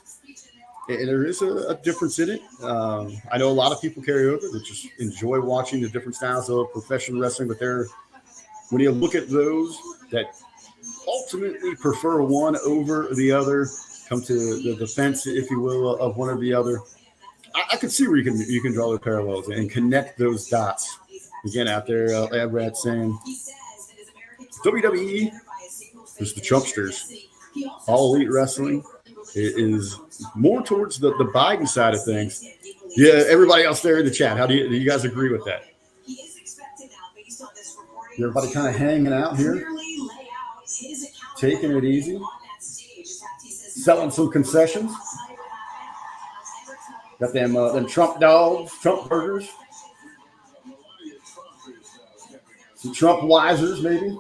there is a difference in it. I know a lot of people carry over that just enjoy watching the different styles of professional wrestling, but when you look at those that ultimately prefer one over the other, come to the defense, if you will, of one or the other, I can see where you can draw the parallels and connect those dots. Again, out there, Lab Rat saying WWE is the Trumpsters. All Elite Wrestling is more towards the Biden side of things. Yeah, everybody else there in the chat, do you guys agree with that? Everybody kind of hanging out here, taking it easy, selling some concessions. Got them Trump dogs, Trump burgers, some Trump wisers, maybe. I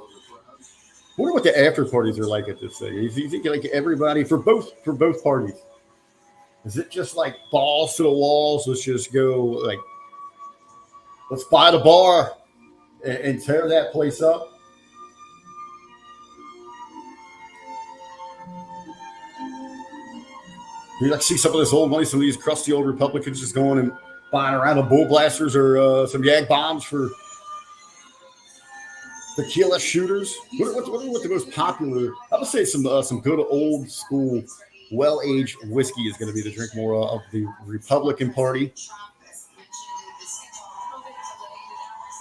wonder what the after parties are like at this thing. You think like everybody for both parties? Is it just like balls to the walls? Let's just go like, let's buy the bar and tear that place up. You like see some of this old money, some of these crusty old Republicans just going and buying around of bull blasters or some Yag bombs for tequila shooters. What the most popular? I would say some good old school, well-aged whiskey is going to be the drink more of the Republican Party.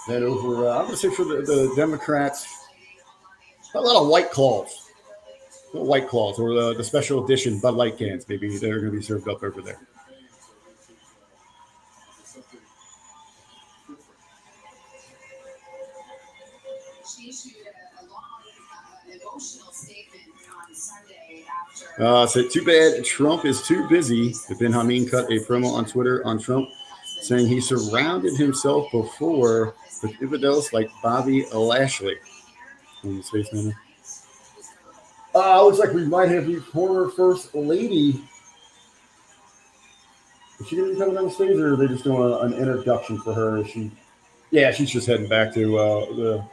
Then over, I'm going to say for the Democrats, a lot of White Claws. White Claws or the special edition Bud Light cans. Maybe they're going to be served up over there. She issued a long, emotional statement on Sunday after. So too bad Trump is too busy. Ben Hamin cut a promo on Twitter on Trump saying he surrounded himself before with infidels like Bobby Lashley. Space Man. Looks like we might have the former First Lady. Is she going to be coming on the stage, or are they just doing an introduction for her? She's just heading back to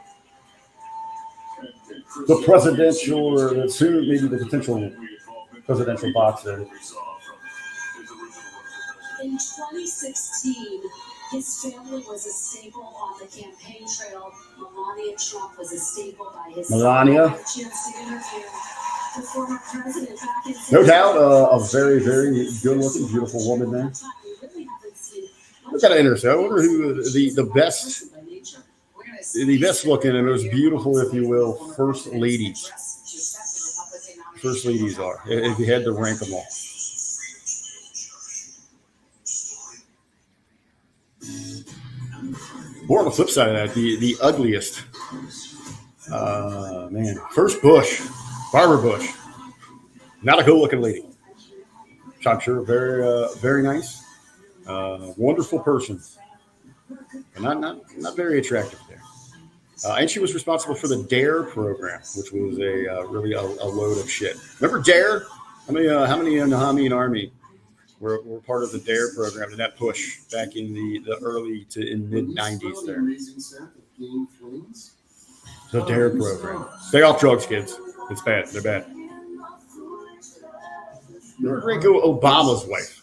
the presidential, or soon maybe the potential presidential box there. In 2016, his family was a staple on the campaign trail. Melania Trump was a staple by his Melania. The former president back in No doubt, a very, very good-looking, beautiful woman there. Look at her interest. I wonder who the best looking and most beautiful, if you will, first ladies. First ladies are, if you had to rank them all. Or on the flip side of that, the ugliest. Man, first Bush, Barbara Bush, not a good-looking lady. I'm sure very nice, wonderful person, but not very attractive there. And she was responsible for the DARE program, which was really a load of shit. Remember DARE? How many in the Hamin Army were part of the DARE program and that push back in the early to in mid-90s there? The DARE program. Stay off drugs, kids. It's bad. They're bad. Barack Obama's wife.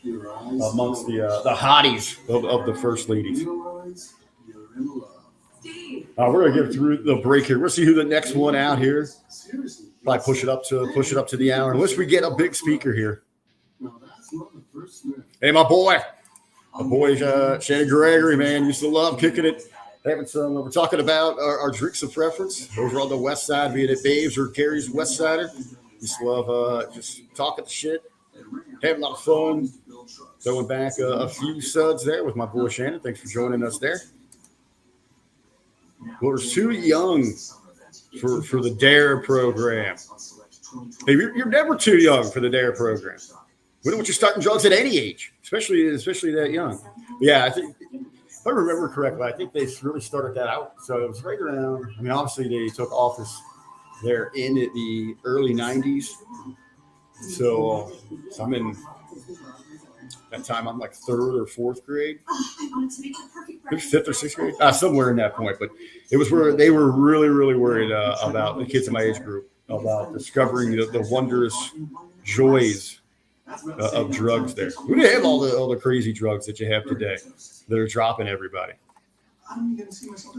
Amongst the hotties of the first ladies. We're going to get through the break here. We'll see who the next one out here. Probably push it up to the hour. Unless we get a big speaker here. Hey, my boy. My boy, Shannon Gregory, man. Used to love kicking it. Having some, we're talking about our drinks of preference over on the west side, be it at Dave's or Gary's West Sider. Used to love just talking shit, having a lot of fun. Throwing back a few suds there with my boy Shannon. Thanks for joining us there. We're too young for the DARE program. Hey, you're never too young for the DARE program. We don't want you starting drugs at any age, especially that young. Yeah, I think if I remember correctly, I think they really started that out. So it was right around. I mean, obviously they took office there in the early '90s. So I'm in. That time I'm like third or fourth grade, maybe fifth or sixth grade, somewhere in that point. But it was where they were really, really worried about the kids in my age group about discovering the wondrous joys of drugs there. We didn't have all the crazy drugs that you have today that are dropping everybody.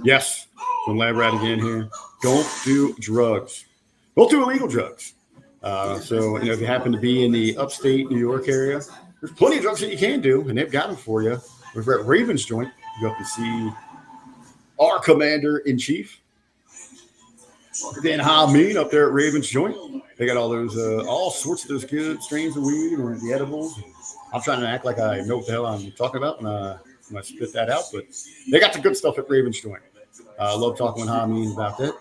Yes, from Lab Rat again here. Don't do drugs. Don't do illegal drugs. So if you happen to be in the upstate New York area, there's plenty of drugs that you can do, and they've got them for you. We're at Ravens Joint. You go up to see our commander-in-chief, Ben Hamin, up there at Ravens Joint. They got all those, all sorts of those good strains of weed and the edibles. I'm trying to act like I know what the hell I'm talking about, and when I spit that out, but they got the good stuff at Ravens Joint. I love talking with Hamin about that.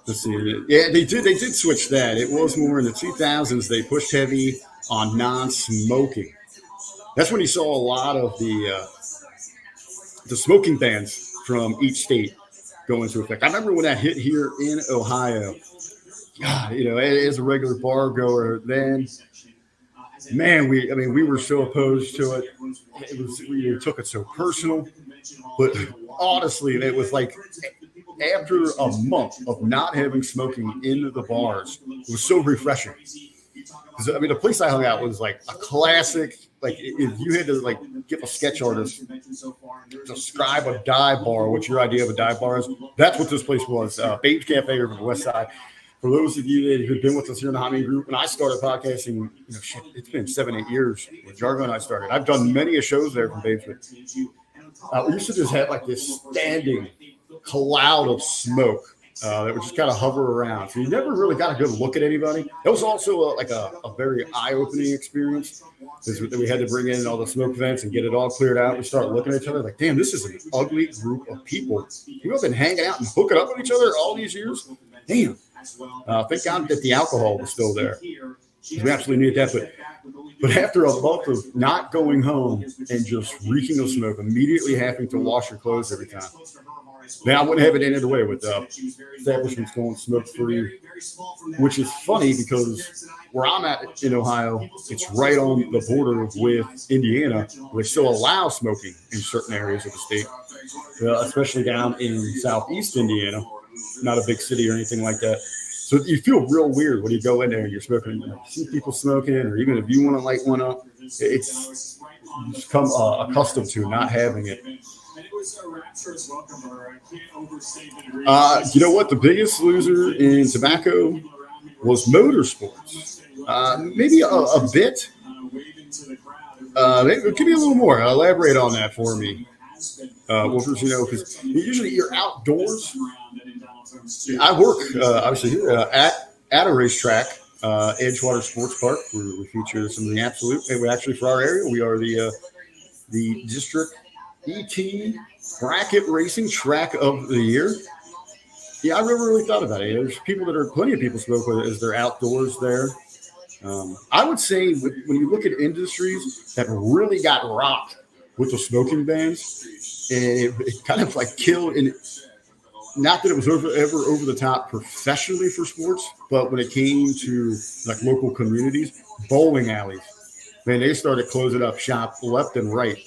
Let's see. Yeah, they did switch that. It was more in the 2000s. They pushed heavy on non-smoking. That's when you saw a lot of the smoking bans from each state go into effect. I remember when that hit here in Ohio. God, as a regular bar goer, then, man, we were so opposed to it. We took it so personal. But honestly, it was like after a month of not having smoking in the bars, it was so refreshing. The place I hung out was like a classic. Like if you had to like give a sketch artist describe a dive bar, what your idea of a dive bar is, that's what this place was. Babes Cafe over the West Side. For those of you who've been with us here in the Hamin group, when I started podcasting, it's been 7-8 years when Jargo and I started. I've done many shows there from Babes. We used to just have like this standing cloud of smoke that would just kind of hover around. So you never really got a good look at anybody. That was also a very eye-opening experience because we had to bring in all the smoke vents and get it all cleared out. We started looking at each other like, damn, this is an ugly group of people. We've been hanging out and hooking up with each other all these years. Damn. Thank God that the alcohol was still there. We absolutely needed that. But after a month of not going home and just reeking of smoke, immediately having to wash your clothes every time, now, I wouldn't have it any other way with establishments going smoke-free, which is funny because where I'm at in Ohio, it's right on the border with Indiana, where they still allow smoking in certain areas of the state, especially down in southeast Indiana, not a big city or anything like that. So you feel real weird when you go in there and you're smoking. You see people smoking, or even if you want to light one up, it's become accustomed to not having it. You know what? The biggest loser in tobacco was motorsports. Maybe a bit. Give me a little more. Elaborate on that for me. Wolfers, because usually you're outdoors. I work, obviously, here at a racetrack, Edgewater Sports Park, where we feature some of the absolute. And we actually, for our area, we are the district ET bracket racing track of the year. Yeah, I never really thought about it. There's plenty of people smoke with it as they're outdoors there. I would say when you look at industries that really got rocked with the smoking bans, and it kind of like killed, and not that it was ever over the top professionally for sports, but when it came to like local communities, bowling alleys, man, they started closing up shop left and right.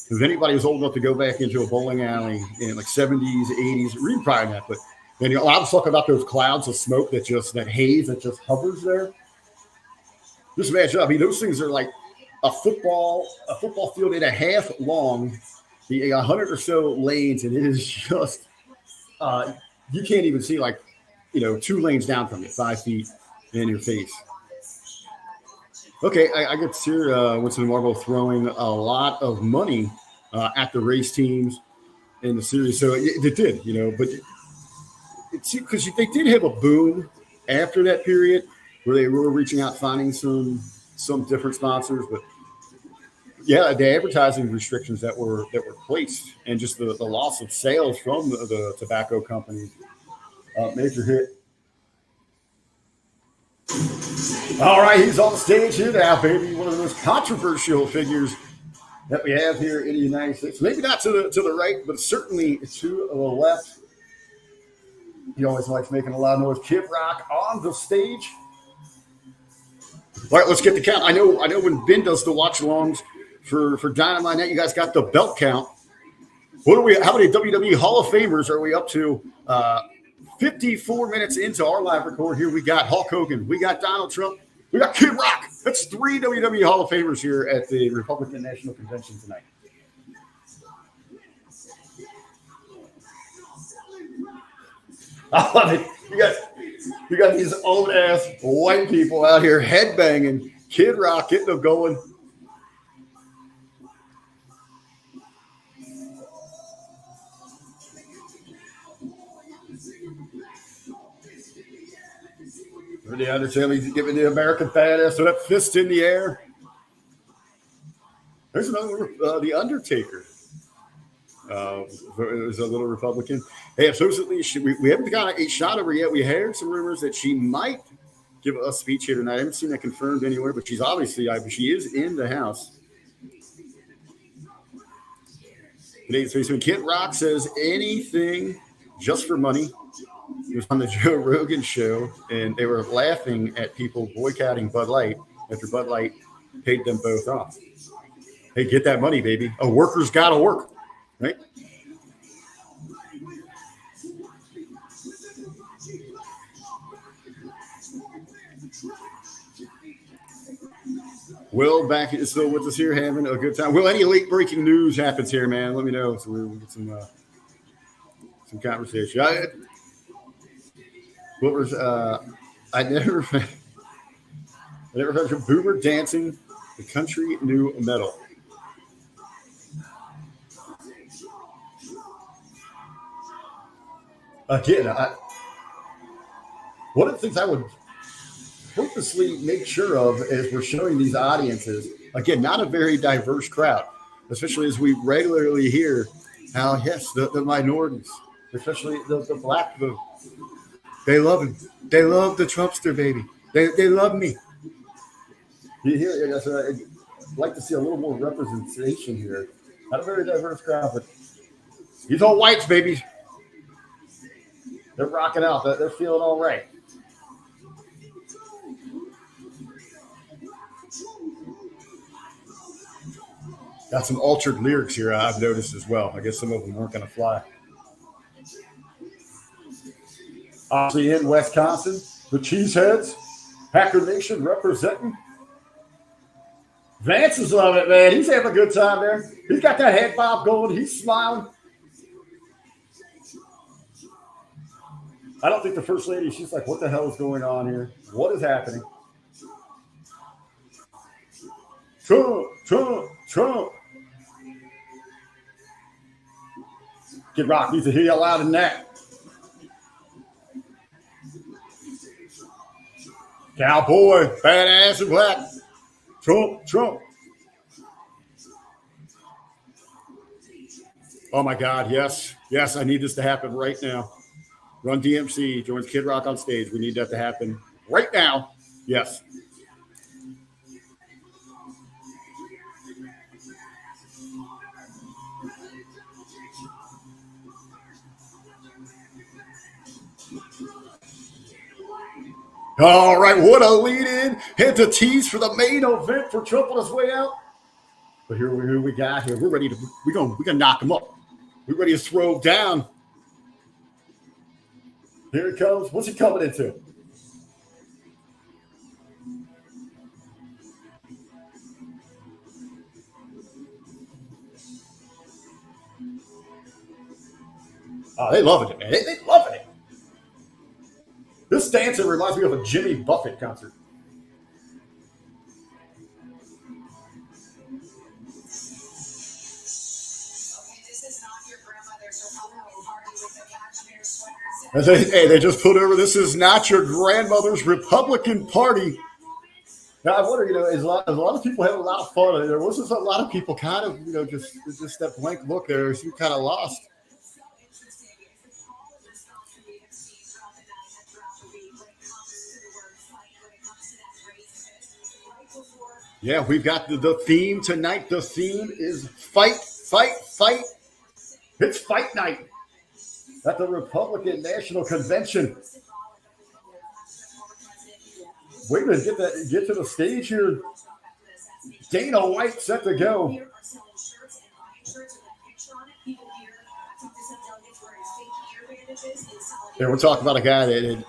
If anybody was old enough to go back into a bowling alley in like 70s, 80s, read probably that, but then I was talking about those clouds of smoke that haze that just hovers there. Just imagine, those things are like a football field and a half long, 100 or so lanes, and it is just you can't even see 2 lanes down from you, 5 feet in your face. Okay, I get to hear Winston Marble throwing a lot of money at the race teams in the series. So it did, but it's because they did have a boom after that period where they were reaching out, finding some different sponsors. But yeah, the advertising restrictions that were placed and just the loss of sales from the tobacco companies, major hit. All right, he's on stage here now, baby. One of the most controversial figures that we have here in the United States. Maybe not to the right, but certainly to the left. He always likes making a lot of noise. Kid Rock on the stage. All right, let's get the count. I know when Ben does the watch-alongs for Dynamite Night, you guys got the belt count. How many WWE Hall of Famers are we up to? 54 minutes into our live record here. We got Hulk Hogan. We got Donald Trump. We got Kid Rock. That's 3 WWE Hall of Famers here at the Republican National Convention tonight. I love it. You got these old ass white people out here headbanging. Kid Rock getting them going. The Undertaker, he's giving the American Badass so that fist in the air. There's another, the Undertaker. Is a little Republican. Hey, supposedly we haven't got a shot of her yet. We heard some rumors that she might give a speech here tonight. I haven't seen that confirmed anywhere, but she's obviously she is in the house. Today's face when Kid Rock says anything just for money. He was on the Joe Rogan show, and they were laughing at people boycotting Bud Light after Bud Light paid them both off. Hey, get that money, baby. A worker's got to work. Right? Will back is still with us here, having a good time. Will, any late breaking news happens here, man? Let me know so we'll get some conversation. I never heard of Boomer dancing the country new metal. Again, one of the things I would purposely make sure of as we're showing these audiences, again, not a very diverse crowd, especially as we regularly hear how, yes, the minorities, especially the black vote, they love him. They love the Trumpster, baby. They love me. You hear, I'd like to see a little more representation here. Not a very diverse crowd, but these all whites, baby. They're rocking out. They're feeling all right. Got some altered lyrics here I've noticed as well. I guess some of them weren't going to fly. Obviously in Wisconsin, the Cheeseheads, Hacker Nation representing. Vance is loving it, man. He's having a good time there. He's got that head bob going. He's smiling. I don't think the First Lady, she's like, what the hell is going on here? What is happening? Trump, Trump, Trump. Kid Rock needs to hear you louder than that. Cowboy, badass and black. Trump, Trump. Oh, my God, yes. Yes, I need this to happen right now. Run DMC joins Kid Rock on stage. We need that to happen right now. Yes. All right, what a lead-in. Head to tease for the main event for Trump on his way out. But here we got here. We're ready to we're gonna knock him up. We're ready to throw down. Here it comes. What's he coming into? Oh, they loving it, man. They loving it. This dancer reminds me of a Jimmy Buffett concert. They just put over, this is not your grandmother's Republican Party. Now, I wonder, a lot of people have a lot of fun. There was just a lot of people kind of, just that blank look there. You kind of lost. Yeah, we've got the theme tonight. The theme is fight, fight, fight. It's fight night at the Republican National Convention. Wait a minute, get to the stage here. Dana White set to go. Yeah, we're talking about a guy that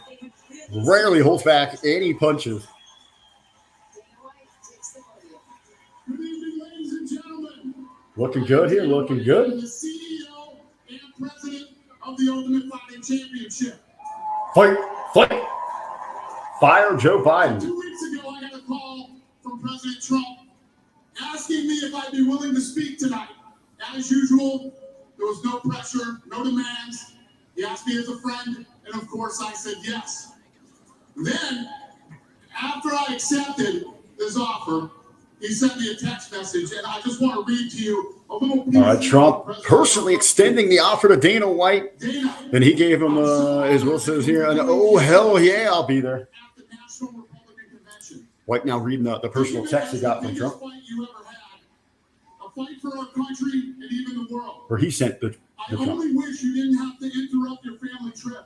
rarely holds back any punches. Looking good here, looking good. The CEO and president of the Ultimate Fighting Championship. Fight, fight. Fire Joe Biden. 2 weeks ago, I got a call from President Trump asking me if I'd be willing to speak tonight. As usual, there was no pressure, no demands. He asked me as a friend, and of course I said yes. Then after I accepted his offer, he sent me a text message, and I just want to read to you a little piece. All right, Trump personally extending the offer to Dana White, and he gave him, as Will says here, an "oh hell yeah, I'll be there." At the National Republican Convention. White now reading the personal text he got from Trump, Fight you ever had. A fight for our country and even the world. where he sent the I only wish you didn't have to interrupt your family trip,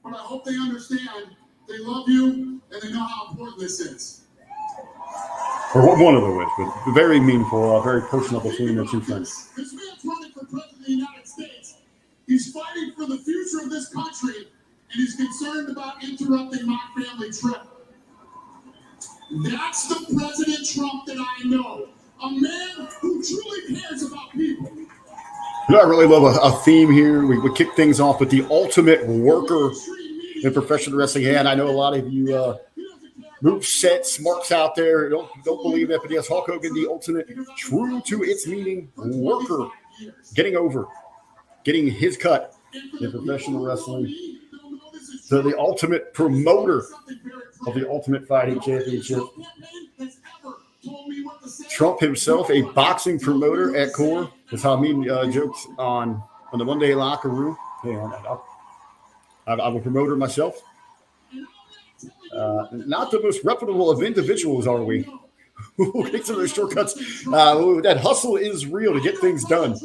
but I hope they understand they love you and they know how important this is. Or one of the ways, but very meaningful, very personal between the two friends. This man's running for president of the United States. He's fighting for the future of this country, and he's concerned about interrupting my family trip. That's the President Trump that I know. A man who truly cares about people. You know, I really love a theme here. We kick things off with the ultimate worker in professional wrestling. And I know a lot of you move sets, marks out there. Don't believe that, but yes, Hulk Hogan, the ultimate, true to its meaning, worker, getting over, getting his cut in professional wrestling. So the ultimate promoter of the Ultimate Fighting Championship. Trump himself, a boxing promoter at core, as Hamin jokes on the Monday locker room. Hey, I'm a promoter myself. Not the most reputable of individuals, are we? Who takes some of those shortcuts? That hustle is real to get things done.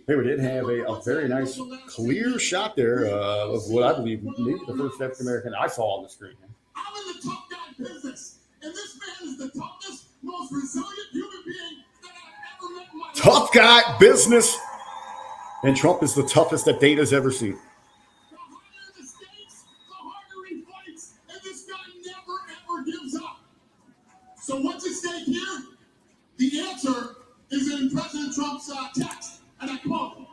Hey, we did have a very nice, clear shot there of what I believe maybe the first African American I saw on the screen. I'm in the tough guy business, and this man is the toughest, most resilient human being that I've ever met in my life. Tough guy business, and Trump is the toughest that Dana's ever seen. The higher the stakes, the harder he fights, and this guy never, ever gives up. So what's at stake here? The answer is in President Trump's text, and I quote.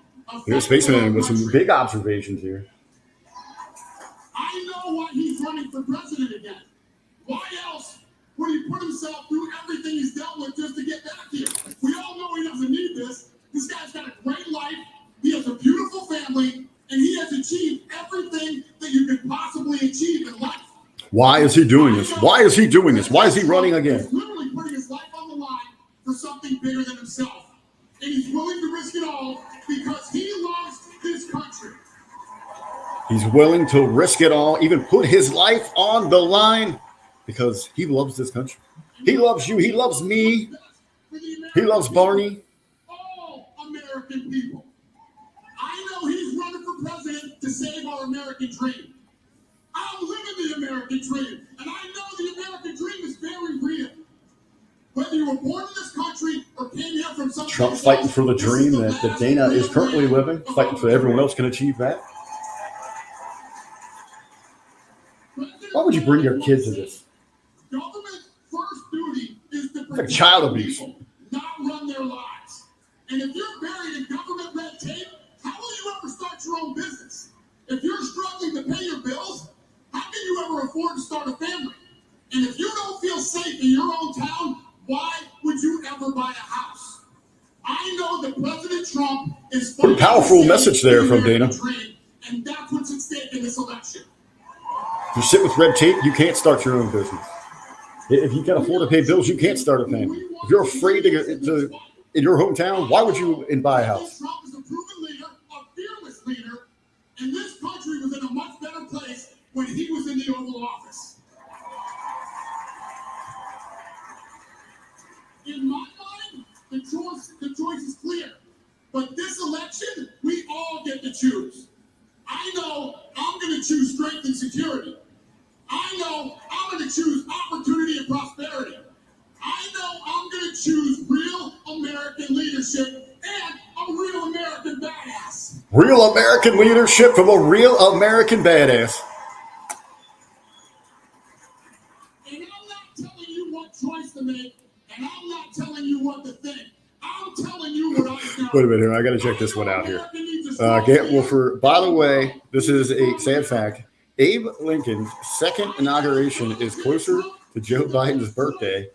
Here's Spaceman with some big observations here. I know why he's running for president again. Why else would he put himself through everything he's dealt with just to get back here? We all know he doesn't need this. This guy's got a great life. He has a beautiful family, and he has achieved everything that you could possibly achieve in life. Why is he doing this? Why is he doing this? Why is he running again? He's literally putting his life on the line for something bigger than himself. And he's willing to risk it all because he loves this country. He's willing to risk it all, even put his life on the line because he loves this country. He loves you. He loves me. He loves Barney. All American people. I know he's running for president to save our American dream. I'm living the American dream, and I know the American dream is very real. Whether you were born in this country or came here from some Trump fighting for the dream that Dana is currently living, fighting for everyone else can achieve that. Why would you bring your kids to this? Government's first duty is to like child abuse. people, not run their lives. And if you're buried in government red tape, how will you ever start your own business? If you're struggling to pay your bills, how can you ever afford to start a family? And if you don't feel safe in your own town, why would you ever buy a house? I know that President Trump is Pretty powerful message there from Dana. Dream, and that's what's at stake in this election. If you sit with red tape, you can't start your own business. If you can't afford to pay bills, you can't start a family. If you're afraid to in your hometown, why would you buy a house? Trump is a proven leader, a fearless leader, and this country was in a much better place when he was in the Oval Office. In my mind, the choice is clear. But this election, we all get to choose. I know I'm going to choose strength and security. I know I'm going to choose opportunity and prosperity. I know I'm going to choose real American leadership and a real American badass. Real American leadership from a real American badass. And I'm not telling you what choice to make, and I'm not telling you what to think. I'm telling you what I know. Wait a minute here. I got to check this one out here. By the way, this is a sad fact. Abe Lincoln's second inauguration is closer to Joe Biden's birthday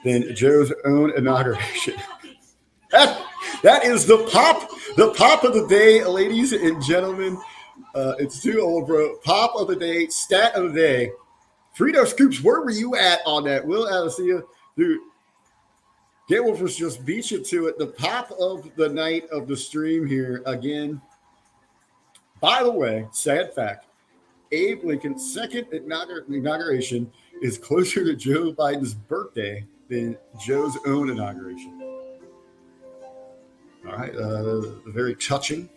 than Joe's own inauguration. That is the pop of the day, ladies and gentlemen. It's too old, bro. Pop of the day, stat of the day. Frito Scoops, where were you at on that? Will Alicia, dude. Get Wolfers just beat you to it. The pop of the night of the stream here again. By the way, sad fact, Abe Lincoln's second inauguration is closer to Joe Biden's birthday than Joe's own inauguration. All right, the very touching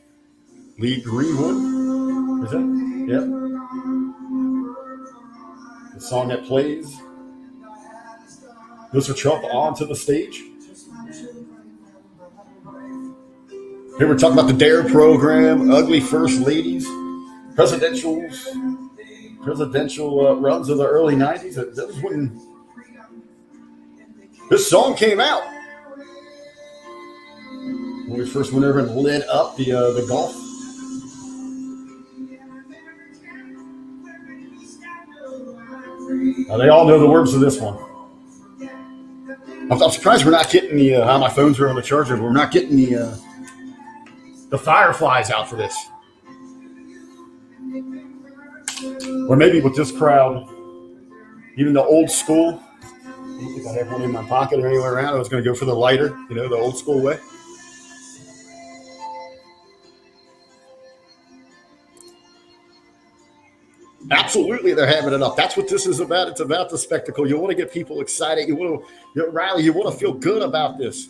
Lee Greenwood. Is that? Yep. The song that plays. Mr. Trump onto the stage. Here we're talking about the DARE program, ugly first ladies, presidential runs of the early 90s. That was when this song came out. When we first went over and lit up the Gulf. Now they all know the words of this one. I'm surprised we're not getting how my phones are on the charger. But we're not getting the fireflies out for this. Or maybe with this crowd, even the old school. I don't think I have one in my pocket or anywhere around. I was going to go for the lighter, the old school way. Absolutely, they're having it up. That's what this is about. It's about the spectacle. You want to get people excited. You want to rally. You want to feel good about this.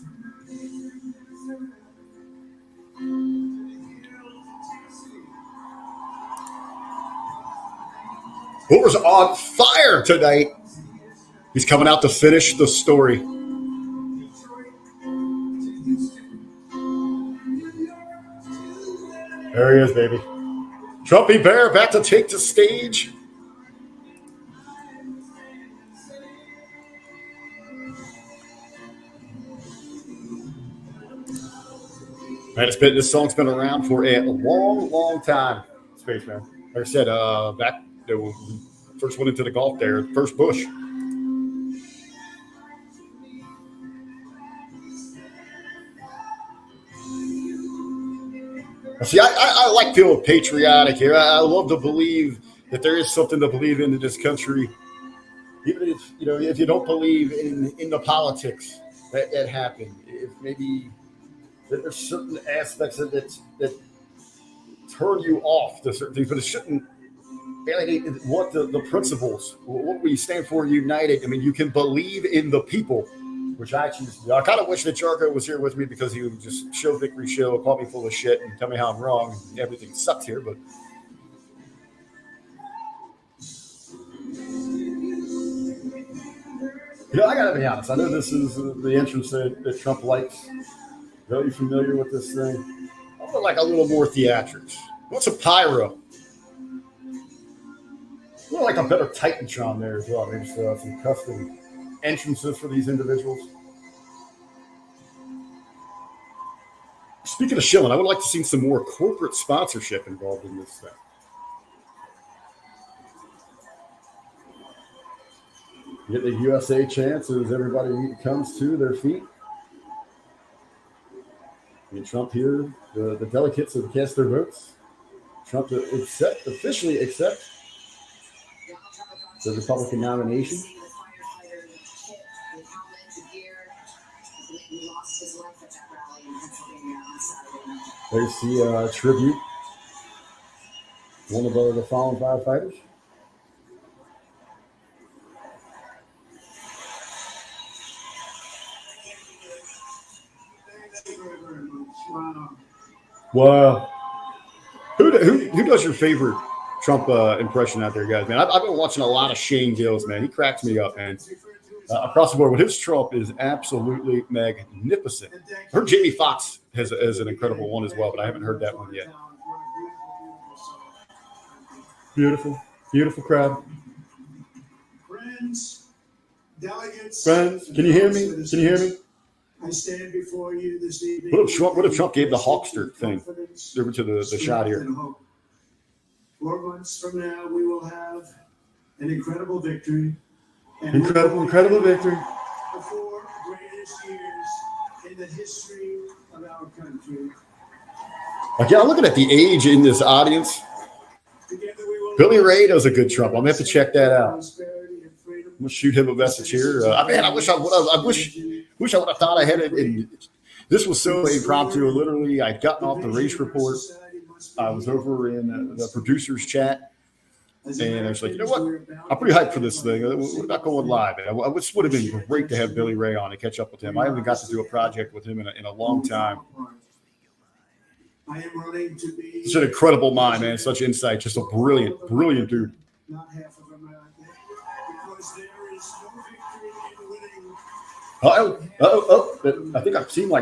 Hoover's on fire tonight. He's coming out to finish the story. There he is, baby. Trumpy Bear about to take the stage. Man, this song's been around for a long, long time. Spaceman. Like I said, back when we first went into the Gulf there, first Bush. See, I like feeling patriotic here. I love to believe that there is something to believe in this country, even if if you don't believe in the politics that happen. If maybe there's certain aspects of it that turn you off to certain things, but it shouldn't alienate what the principles, what we stand for, united. I mean, you can believe in the people. Which I choose to do. I kind of wish that Jarko was here with me because he would just show victory show, call me full of shit, and tell me how I'm wrong. Everything sucks here, but I gotta be honest. I know this is the entrance that Trump likes. Very familiar with this thing. I would like a little more theatrics. What's a pyro? I would like a better Titantron there as well. Maybe some custom entrances for these individuals. Speaking of shilling, I would like to see some more corporate sponsorship involved in this thing. Get the USA chance as everybody comes to their feet. And Trump here, the delegates have cast their votes. Trump to officially accept the Republican nomination. There's the tribute. One of the fallen firefighters. Wow. Who does your favorite Trump impression out there, guys? Man, I've been watching a lot of Shane Gills, man. He cracks me up, man. Across the board, with his Trump is absolutely magnificent. I heard Jamie Foxx has an incredible one as well, but I haven't heard that one yet. Beautiful, beautiful crowd. Friends, delegates. Friends, can you hear me? Can you hear me? I stand before you this evening. What if Trump gave the Hawkster thing over to the shot here? 4 months from now, we will have an incredible victory. Incredible victory. The 4 greatest years in the history of our country. Again, I'm looking at the age in this audience. Billy Ray does a good Trump. I'm gonna have to check that out. I'm gonna shoot him a message here. Man, I wish I would have. I wish I would have thought I had it. And this was so impromptu. Literally, I'd gotten off the race report. I was over in the producers chat. And I was like, you know what? I'm pretty hyped for this thing. We're not going live. This would have been great to have Billy Ray on and catch up with him. I haven't got to do a project with him in a long time. He's an incredible mind, man. Such insight. Just a brilliant dude. I think I've seen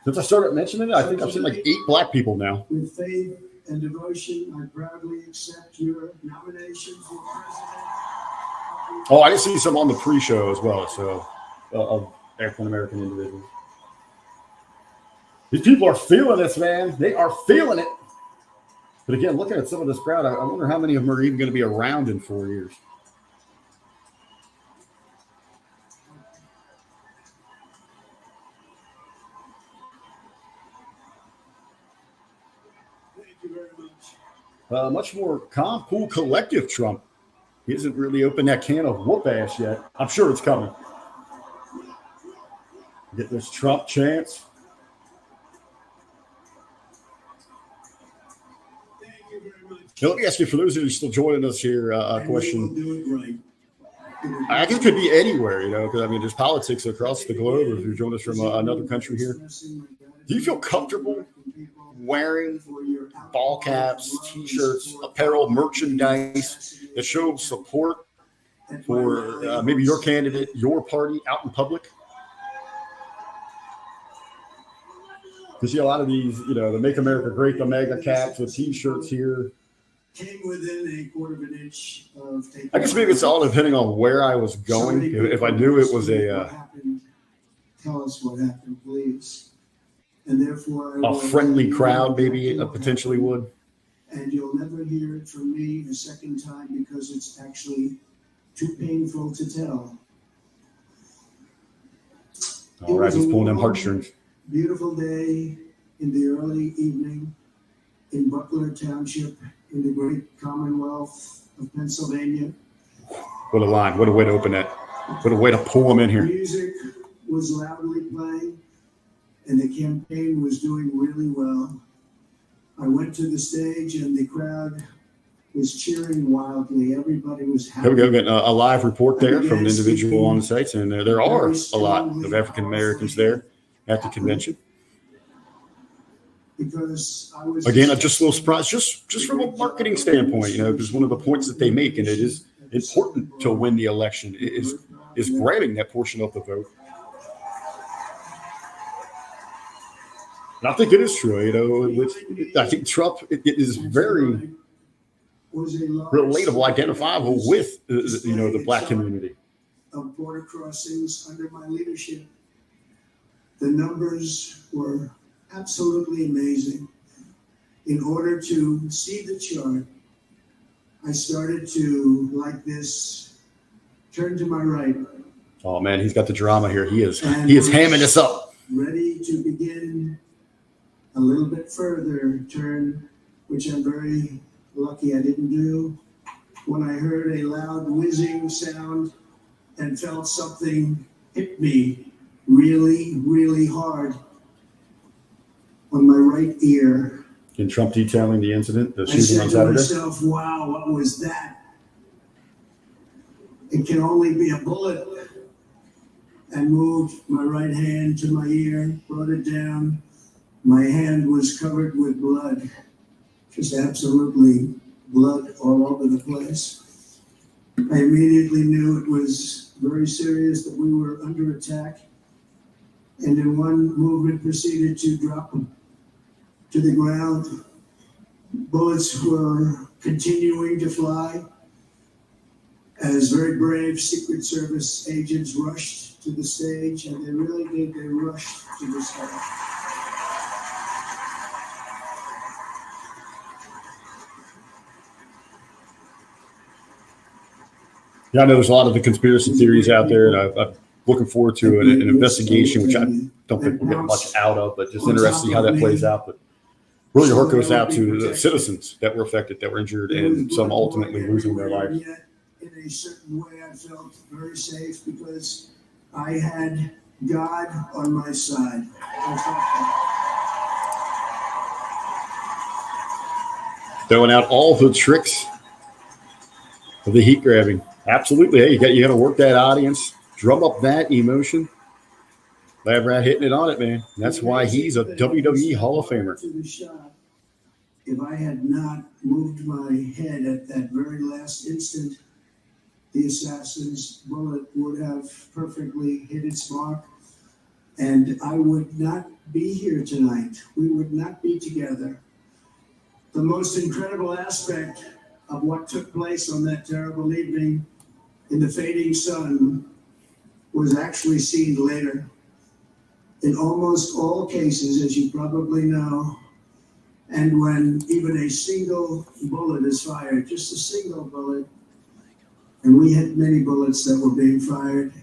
since I started mentioning it, I think I've seen 8 black people now. With faith and devotion, I proudly accept your nomination for president. Oh, I did see some on the pre-show as well. So, of African American individuals. These people are feeling this, man. They are feeling it. But again, looking at some of this crowd, I wonder how many of them are even going to be around in 4 years. Much more calm, cool, collective Trump. He hasn't really opened that can of whoop ass yet. I'm sure it's coming. Get this Trump chance. Now, let me ask you, for those of you still joining us here, a question. I guess it could be anywhere, because I mean, there's politics across the globe. If you're joining us from another country here, do you feel comfortable wearing ball caps, T-shirts, apparel, merchandise that show support for maybe your candidate, your party out in public? You see a lot of these, the Make America Great, the MAGA caps, the T-shirts here. Came within a quarter of an inch of taking. I guess maybe it's all depending on where I was going. If I knew it was tell us what happened, please. And therefore, a friendly crowd, maybe potentially would. And you'll never hear it from me a second time because it's actually too painful to tell. All right, he's pulling them heartstrings. Beautiful day in the early evening in Butler Township in the great Commonwealth of Pennsylvania. What a line. What a way to open that. What a way to pull them in here. Music was loudly playing, and the campaign was doing really well. I went to the stage, and the crowd was cheering wildly. Everybody was happy. Here we go. Getting a live report there from an individual on the sites, and there are a lot of African Americans there at the convention. Because I was again, just a little surprise, just from a marketing standpoint, because one of the points that they make, and it is important to win the election, is grabbing that portion of the vote. And I think it is true, I think Trump it is very relatable, identifiable with the black community. Of border crossings under my leadership, the numbers were absolutely amazing. In order to see the chart, I started to, like this, turn to my right. Oh man, he's got the drama here. He is hamming us up. Ready to begin a little bit further turn, which I'm very lucky I didn't do. When I heard a loud whizzing sound and felt something hit me really, really hard on my right ear. In Trump detailing the incident, the I shooting said on to Saturday? myself, wow, what was that? It can only be a bullet. I moved my right hand to my ear, brought it down. My hand was covered with blood, just absolutely blood all over the place. I immediately knew it was very serious, that we were under attack. And in one movement proceeded to drop to the ground. Bullets were continuing to fly as very brave Secret Service agents rushed to the stage, and they really did. They rushed to the stage. Yeah, I know there's a lot of the conspiracy theories out there, and I'm looking forward to an investigation, which I don't think we'll get much out of, but just interested to see how that plays out. But Really, your heart goes out to the citizens that were affected, that were injured, and some ultimately losing their lives. Yet, in a certain way, I felt very safe because I had God on my side. Throwing out all the tricks of the heat grabbing. Absolutely. Hey, you got to work that audience, drum up that emotion. Lab Rat hitting it on it, man. That's why he's a WWE Hall of Famer. If I had not moved my head at that very last instant, the assassin's bullet would have perfectly hit its mark, and I would not be here tonight. We would not be together. The most incredible aspect of what took place on that terrible evening in the fading sun was actually seen later. In almost all cases, as you probably know, and when even a single bullet is fired, just a single bullet, and we had many bullets that were being fired,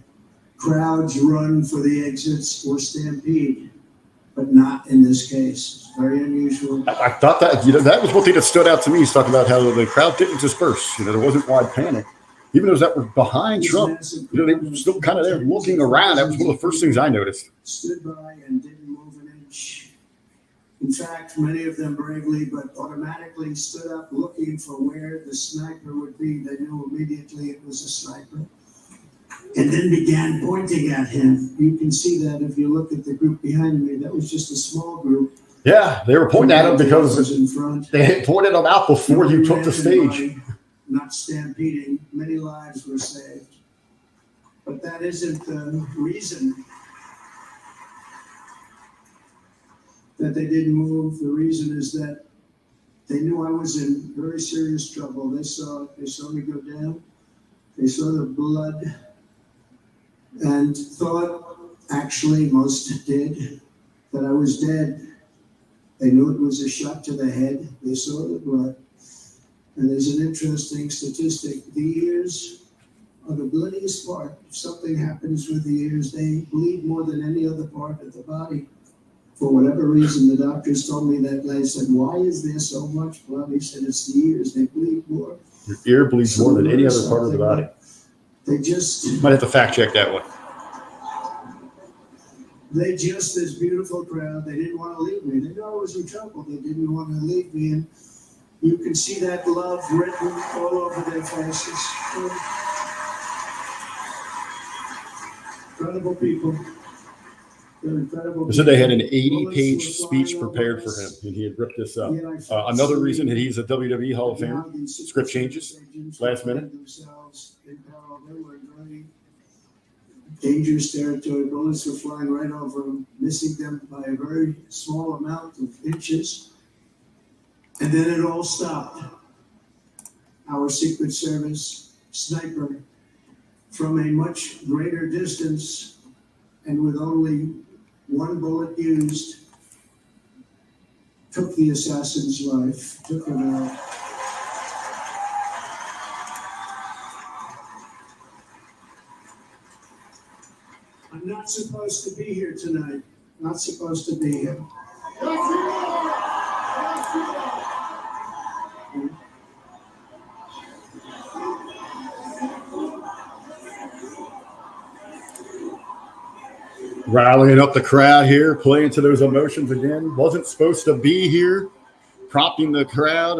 crowds run for the exits or stampede, but not in this case. It's very unusual. I thought that, that was one thing that stood out to me. He's talking about how the crowd didn't disperse. There wasn't wide panic. Even those that were behind Trump, they were still kind of there looking around. That was one of the first things I noticed. Stood by and didn't move an inch. In fact, many of them bravely, but automatically stood up looking for where the sniper would be. They knew immediately it was a sniper. And then began pointing at him. You can see that if you look at the group behind me. That was just a small group. Yeah, they were pointing at him because in front. They had pointed him out before you took the stage. Not stampeding. Many lives were saved. But that isn't the reason that they didn't move. The reason is that they knew I was in very serious trouble. They saw me go down. They saw the blood and thought, actually most did, that I was dead. They knew it was a shot to the head. They saw the blood. And there's an interesting statistic. The ears are the bloodiest part. If something happens with the ears, they bleed more than any other part of the body. For whatever reason, the doctors told me that. I said, why is there so much blood? He said, it's the ears. They bleed more. Your ear bleeds more than any other part of the body. They just... Might have to fact check that one. They just, this beautiful crowd, they didn't want to leave me. They knew I was in trouble. They didn't want to leave me. And you can see that love written all over their faces. Incredible people. They're incredible. They said they had an 80-page speech prepared for him, and he had ripped this up. Another reason that he's a WWE Hall of Famer. Script changes last minute. They were in very dangerous territory. Bullets were flying right over them, missing them by a very small amount of inches. And then it all stopped. Our Secret Service sniper, from a much greater distance and with only one bullet used, took the assassin's life, took him out. I'm not supposed to be here tonight. Not supposed to be here. Rallying up the crowd here, playing to those emotions again. Wasn't supposed to be here. Prompting the crowd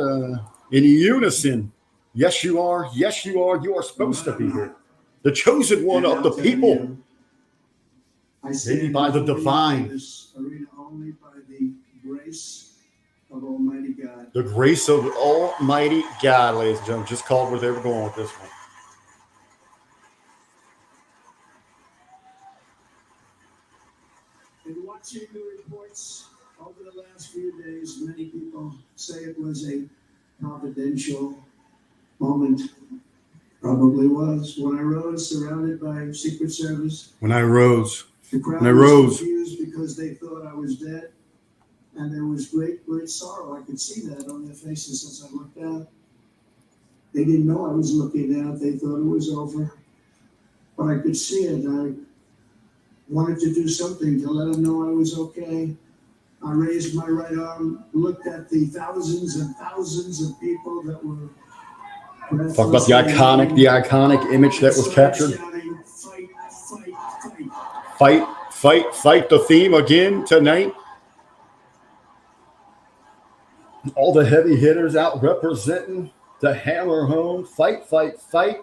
in unison. Yes, you are. Yes, you are. You are supposed to be here. The chosen one of the people. Maybe by the divine. Only by the grace of Almighty God. The grace of Almighty God, ladies and gentlemen. Just called where they were going with this one. In watching the reports over the last few days, many people say it was a providential moment. Probably was. When I rose, surrounded by Secret Service. When I rose. The crowd was confused because they thought I was dead. And there was great, great sorrow. I could see that on their faces as I looked out. They didn't know I was looking out. They thought it was over. But I could see it. I wanted to do something to let them know I was okay. I raised my right arm, looked at the thousands and thousands of people that were. Talk about the iconic image that was captured. Shouting, fight, fight, fight. Fight, fight, fight, the theme again tonight. All the heavy hitters out representing the hammer home. Fight, fight, fight.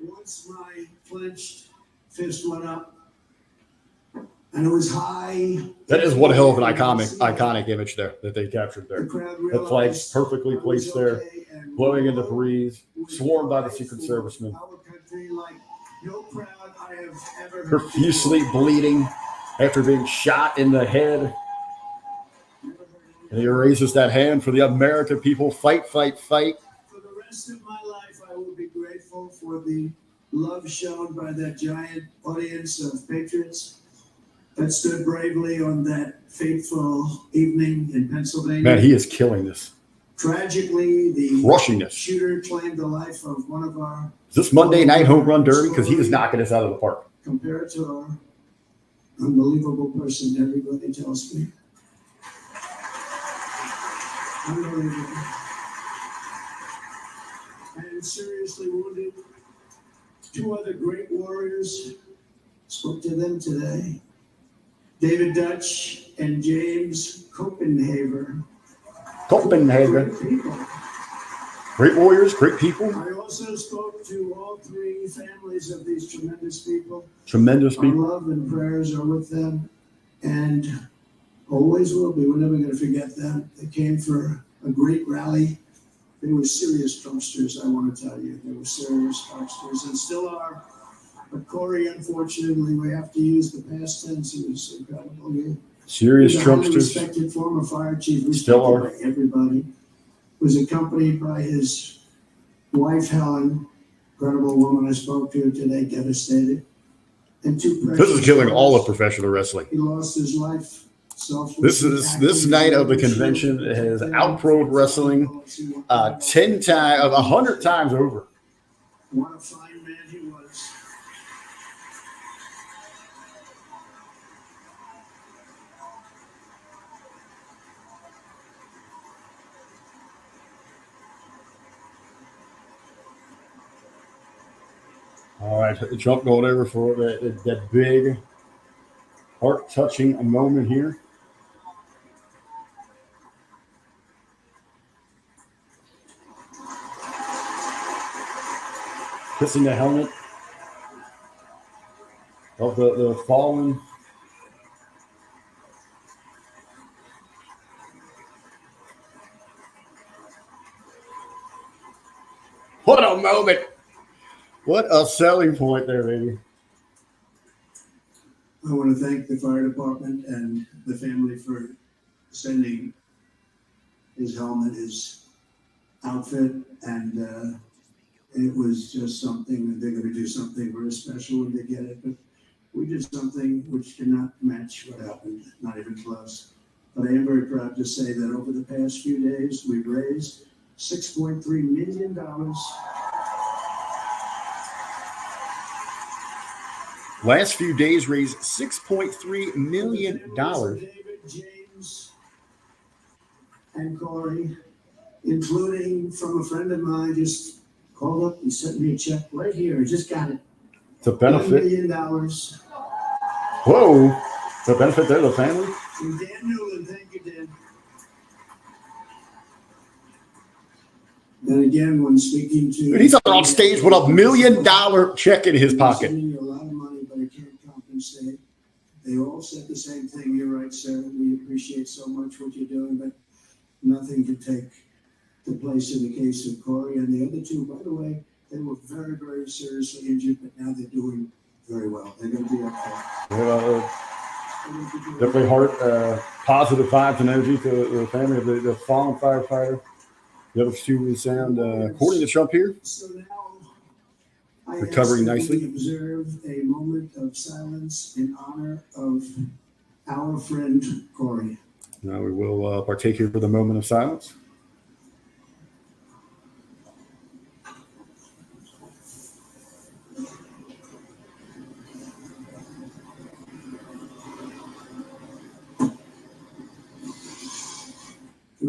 Once my clenched fist went up, and it was high. That is one hell of an iconic image there that they captured there. The flag's perfectly placed there, blowing in the breeze, sworn by the Secret Servicemen. Profusely bleeding after being shot in the head. And he raises that hand for the American people. Fight, fight, fight. For the rest of my life, I will be grateful for the love shown by that giant audience of patriots that stood bravely on that fateful evening in Pennsylvania. Man, he is killing this. Tragically, the Rushing this. shooter claimed the life of one of our. Is this Monday night home run derby? Because he is knocking us out of the park. Compared to our unbelievable person, everybody tells me. Unbelievable. And seriously wounded. 2 other great warriors. Spoke to them today. David Dutch and James Copenhaver. Great warriors, great people. I also spoke to all 3 families of these tremendous people. Tremendous Our people. love and prayers are with them, and always will be. We're never going to forget them. They came for a great rally. They were serious Trumpsters, I want to tell you. They were serious Trumpsters and still are. But Corey, unfortunately, we have to use the past tense. It was incredible. Serious Trumpsters. Respected former fire chief, Still are. By everybody. Was accompanied by his wife, Helen, incredible woman I spoke to today, devastated. And 2 This is killing all of professional wrestling. He lost his life. This night of the convention has outproed wrestling 10 times, 100 times over. What a fine man he was. All right, Trump going over for that big, heart-touching moment here. Kissing the helmet of the fallen. What a moment. What a selling point there, baby. I want to thank the fire department and the family for sending his helmet, his outfit, and it was just something. They're going to do something very special when they get it, but we did something which cannot match what happened, not even close. But I am very proud to say that over the past few days, we've raised $6.3 million. Last few days raised $6.3 million. David, James, and Corey, including from a friend of mine, just called up and sent me a check right here. I just got it. To benefit. $1 million. Whoa. To benefit the family? And Dan Newland, thank you, Dan. And again, when speaking to... Dude, he's on stage with $1 million check in his pocket. Sending you a lot of money, but I can't compensate. They all said the same thing. You're right, sir. We appreciate so much what you're doing, but nothing can take the place in the case of Corey. And the other 2, by the way, they were very, very seriously injured, but now they're doing very well. They're going to be okay. Definitely heart, positive vibes and energy to the family of the fallen firefighter. The other 2 will sound, according to Trump here, So now I recovering ask that nicely. we observe a moment of silence in honor of our friend Corey. Now we will partake here for the moment of silence.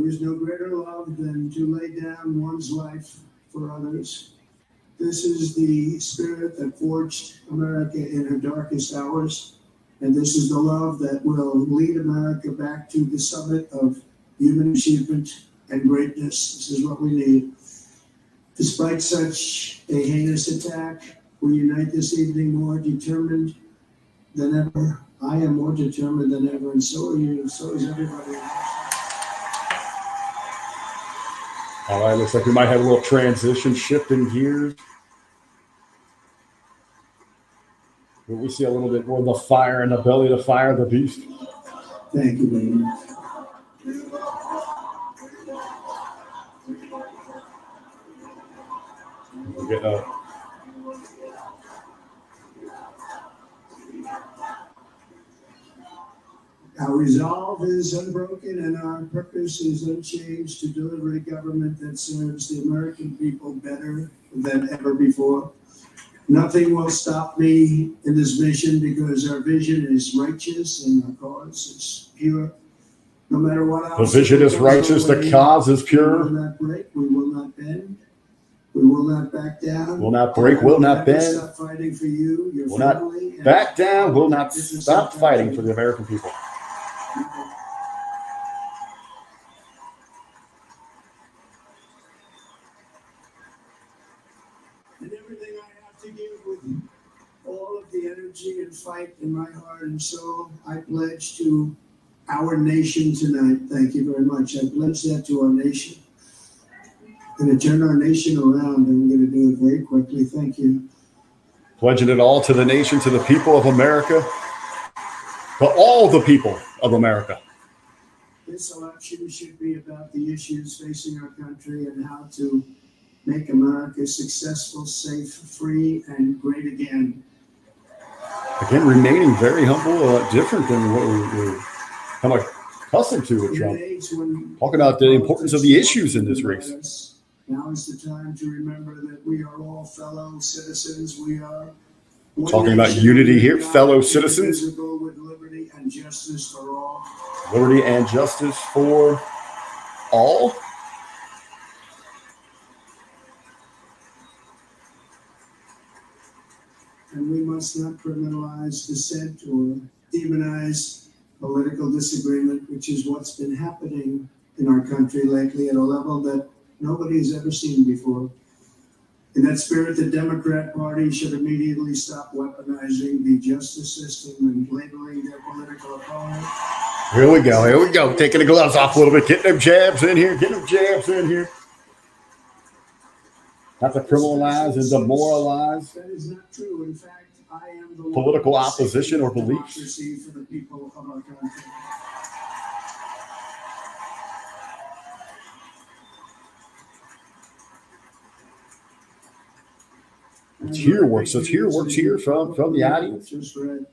There is no greater love than to lay down one's life for others. This is the spirit that forged America in her darkest hours. And this is the love that will lead America back to the summit of human achievement and greatness. This is what we need. Despite such a heinous attack, we unite this evening more determined than ever. I am more determined than ever, and so are you, so is everybody else. All right, looks like we might have a little transition, shifting gears. But we see a little bit more of the fire in the belly to fire the beast. Thank you, baby. We're getting a Our resolve is unbroken and our purpose is unchanged to deliver a government that serves the American people better than ever before. Nothing will stop me in this mission because our vision is righteous and our cause is pure. No matter what the vision is righteous, the cause is we will pure. not break, we will not bend, we will not back down. Will not break, will not bend. Stop fighting for you, your Will not family, and back down, will not this is stop our fighting country. for the American people. And everything I have to give with all of the energy and fight in my heart and soul, I pledge to our nation tonight. Thank you very much. I pledge that to our nation. I'm going to turn our nation around, and we're going to do it very quickly. Thank you. Pledging it all to the nation, to the people of America, to all the people of America. This election should be about the issues facing our country and how to make America successful, safe, free, and great again. Again, remaining very humble, different than what we're kind of accustomed to with In Trump. an age when Talking about the importance of the issues in this race. Now is the time to remember that we are all fellow citizens. We are one Talking about nation, unity here, united, fellow citizens. indivisible, with liberty and justice for all. Liberty and justice for all. And we must not criminalize dissent or demonize political disagreement, which is what's been happening in our country lately at a level that nobody has ever seen before. In that spirit, the Democrat Party should immediately stop weaponizing the justice system and labeling their political opponent. Here we go. Here we go. Taking the gloves off a little bit. Getting them jabs in here. Getting them jabs in here. Not to criminalize and demoralize That is not true. In fact, I am the political one opposition or beliefs. democracy for the people of our country. It's here works. It's here works here from the audience. Just read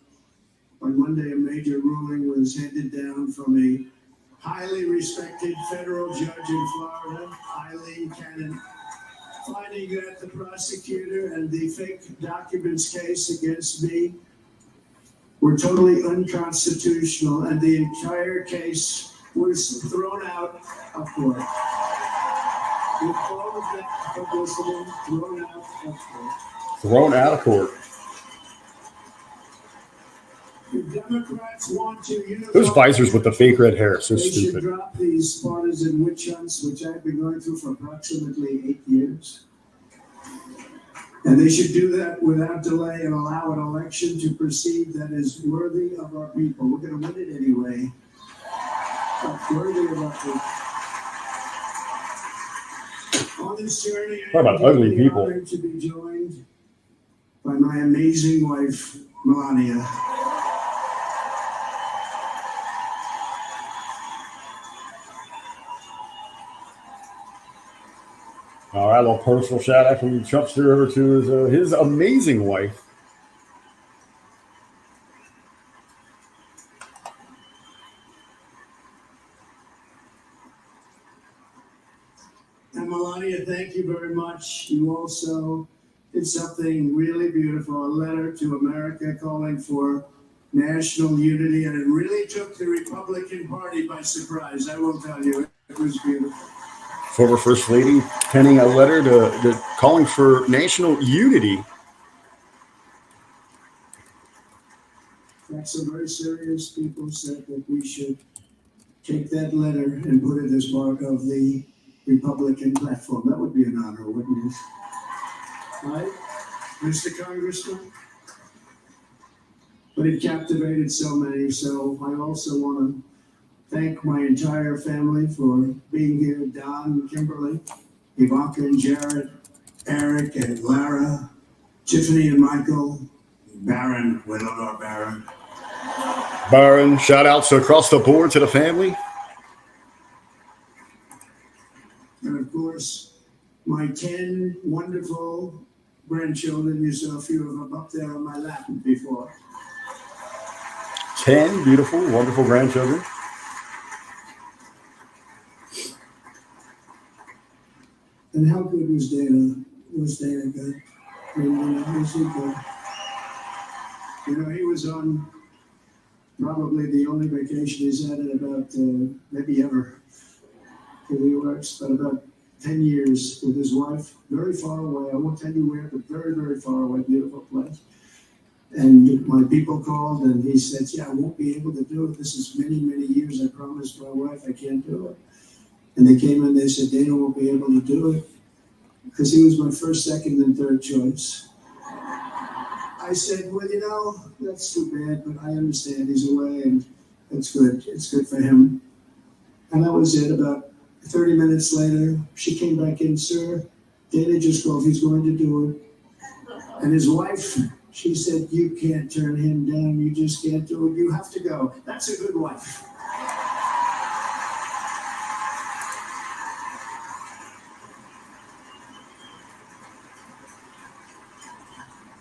on Monday, a major ruling was handed down from a highly respected federal judge in Florida, Eileen Cannon, finding that the prosecutor and the fake documents case against me were totally unconstitutional, and the entire case was thrown out of court. With all of that publicity, thrown out of court. Thrown out of court. The Democrats want to unify. Those visors with the fake red hair. So They should stupid. drop these partisan witch hunts, which I've been going through for approximately 8 years. And they should do that without delay and allow an election to proceed that is worthy of our people. We're going to win it anyway. But worthy of our people. On this journey, Talk about I'm ugly deeply people. honored to be joined by my amazing wife, Melania. All right, a little personal shout out from Trumpster over to his amazing wife. And Melania, thank you very much. You also did something really beautiful, a letter to America calling for national unity, and it really took the Republican Party by surprise, I will tell you. It was beautiful. Former First Lady penning a letter to calling for national unity. In fact, some very serious people said that we should take that letter and put it as part of the Republican platform. That would be an honor, wouldn't it? Right, Mr. Congressman? But it captivated so many, so I also want to thank my entire family for being here, Don and Kimberly, Ivanka and Jared, Eric and Lara, Tiffany and Michael, Baron, we love our Baron. Byron, shout outs across the board to the family. And of course, my 10 wonderful grandchildren. You saw a few of them up there on my lap before. 10 beautiful, wonderful grandchildren. And how good was Dana? Was Dana good? I mean, was he good? You know, he was on probably the only vacation he's had in about maybe ever. He works, but about 10 years with his wife, very far away. I won't tell you where, but very, very far away, beautiful place. And my people called and he said, yeah, I won't be able to do it. This is many, many years. I promised my wife I can't do it. And they came in, they said, Dana won't be able to do it because he was my first, second, and third choice. I said, well, you know, that's too bad, but I understand he's away and it's good. It's good for him. And that was it. About 30 minutes later, she came back in, sir, Dana just called, he's going to do it. And his wife, she said, you can't turn him down. You just can't do it. You have to go. That's a good wife.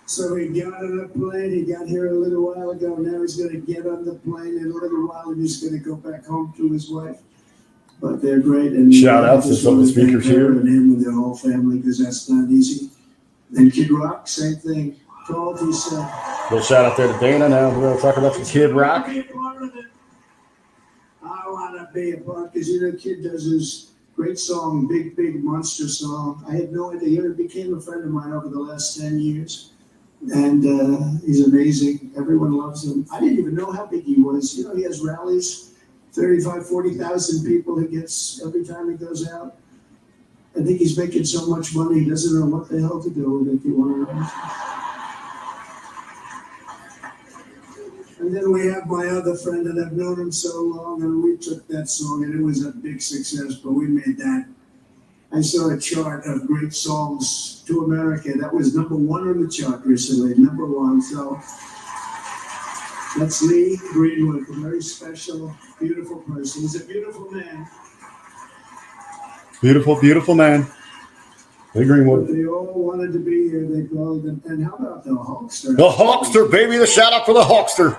So he got on a plane. He got here a little while ago. Now he's going to get on the plane in a little while and he's going to go back home to his wife. But they're great. And shout out to some of the speakers here. And him and their whole family because that's not easy. And Kid Rock, same thing. Called, he said. Little shout out there to Dana. Now we're going to talk about the Kid Rock. I want to be a part because, you know, Kid does his great song, Big, Big Monster song. I had no idea. He became a friend of mine over the last 10 years. And he's amazing. Everyone loves him. I didn't even know how big he was. You know, he has rallies, 35, 40,000 people he gets every time he goes out. I think he's making so much money, he doesn't know what the hell to do with it, you want to know. And then we have my other friend that I've known him so long, and we took that song, and it was a big success, but we made that. I saw a chart of great songs to America. That was number 1 on the chart recently, number 1. So that's Lee Greenwood, a very special, beautiful person. He's a beautiful man. Beautiful, beautiful man. Lee Greenwood. They all wanted to be here. They called him. And how about the Hulkster? The Hulkster, baby. The shout out for the Hulkster.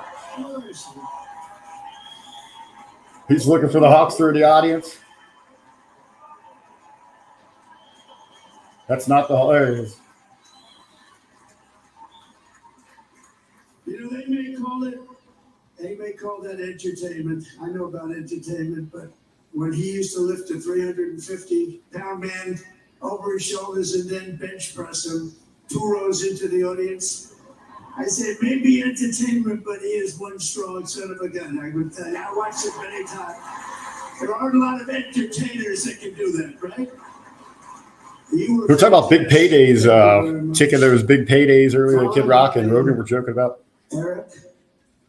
He's looking for the Hulkster in the audience. That's not the hilarious. You know, they may call that entertainment. I know about entertainment, but when he used to lift a 350-pound man over his shoulders and then bench press him 2 rows into the audience, I said, maybe entertainment, but he is one strong son of a gun. I would tell you, I watched it many times. There aren't a lot of entertainers that can do that, right? We were talking about big paydays, taking those big paydays earlier. Kid Rock and Hogan were joking about. Eric,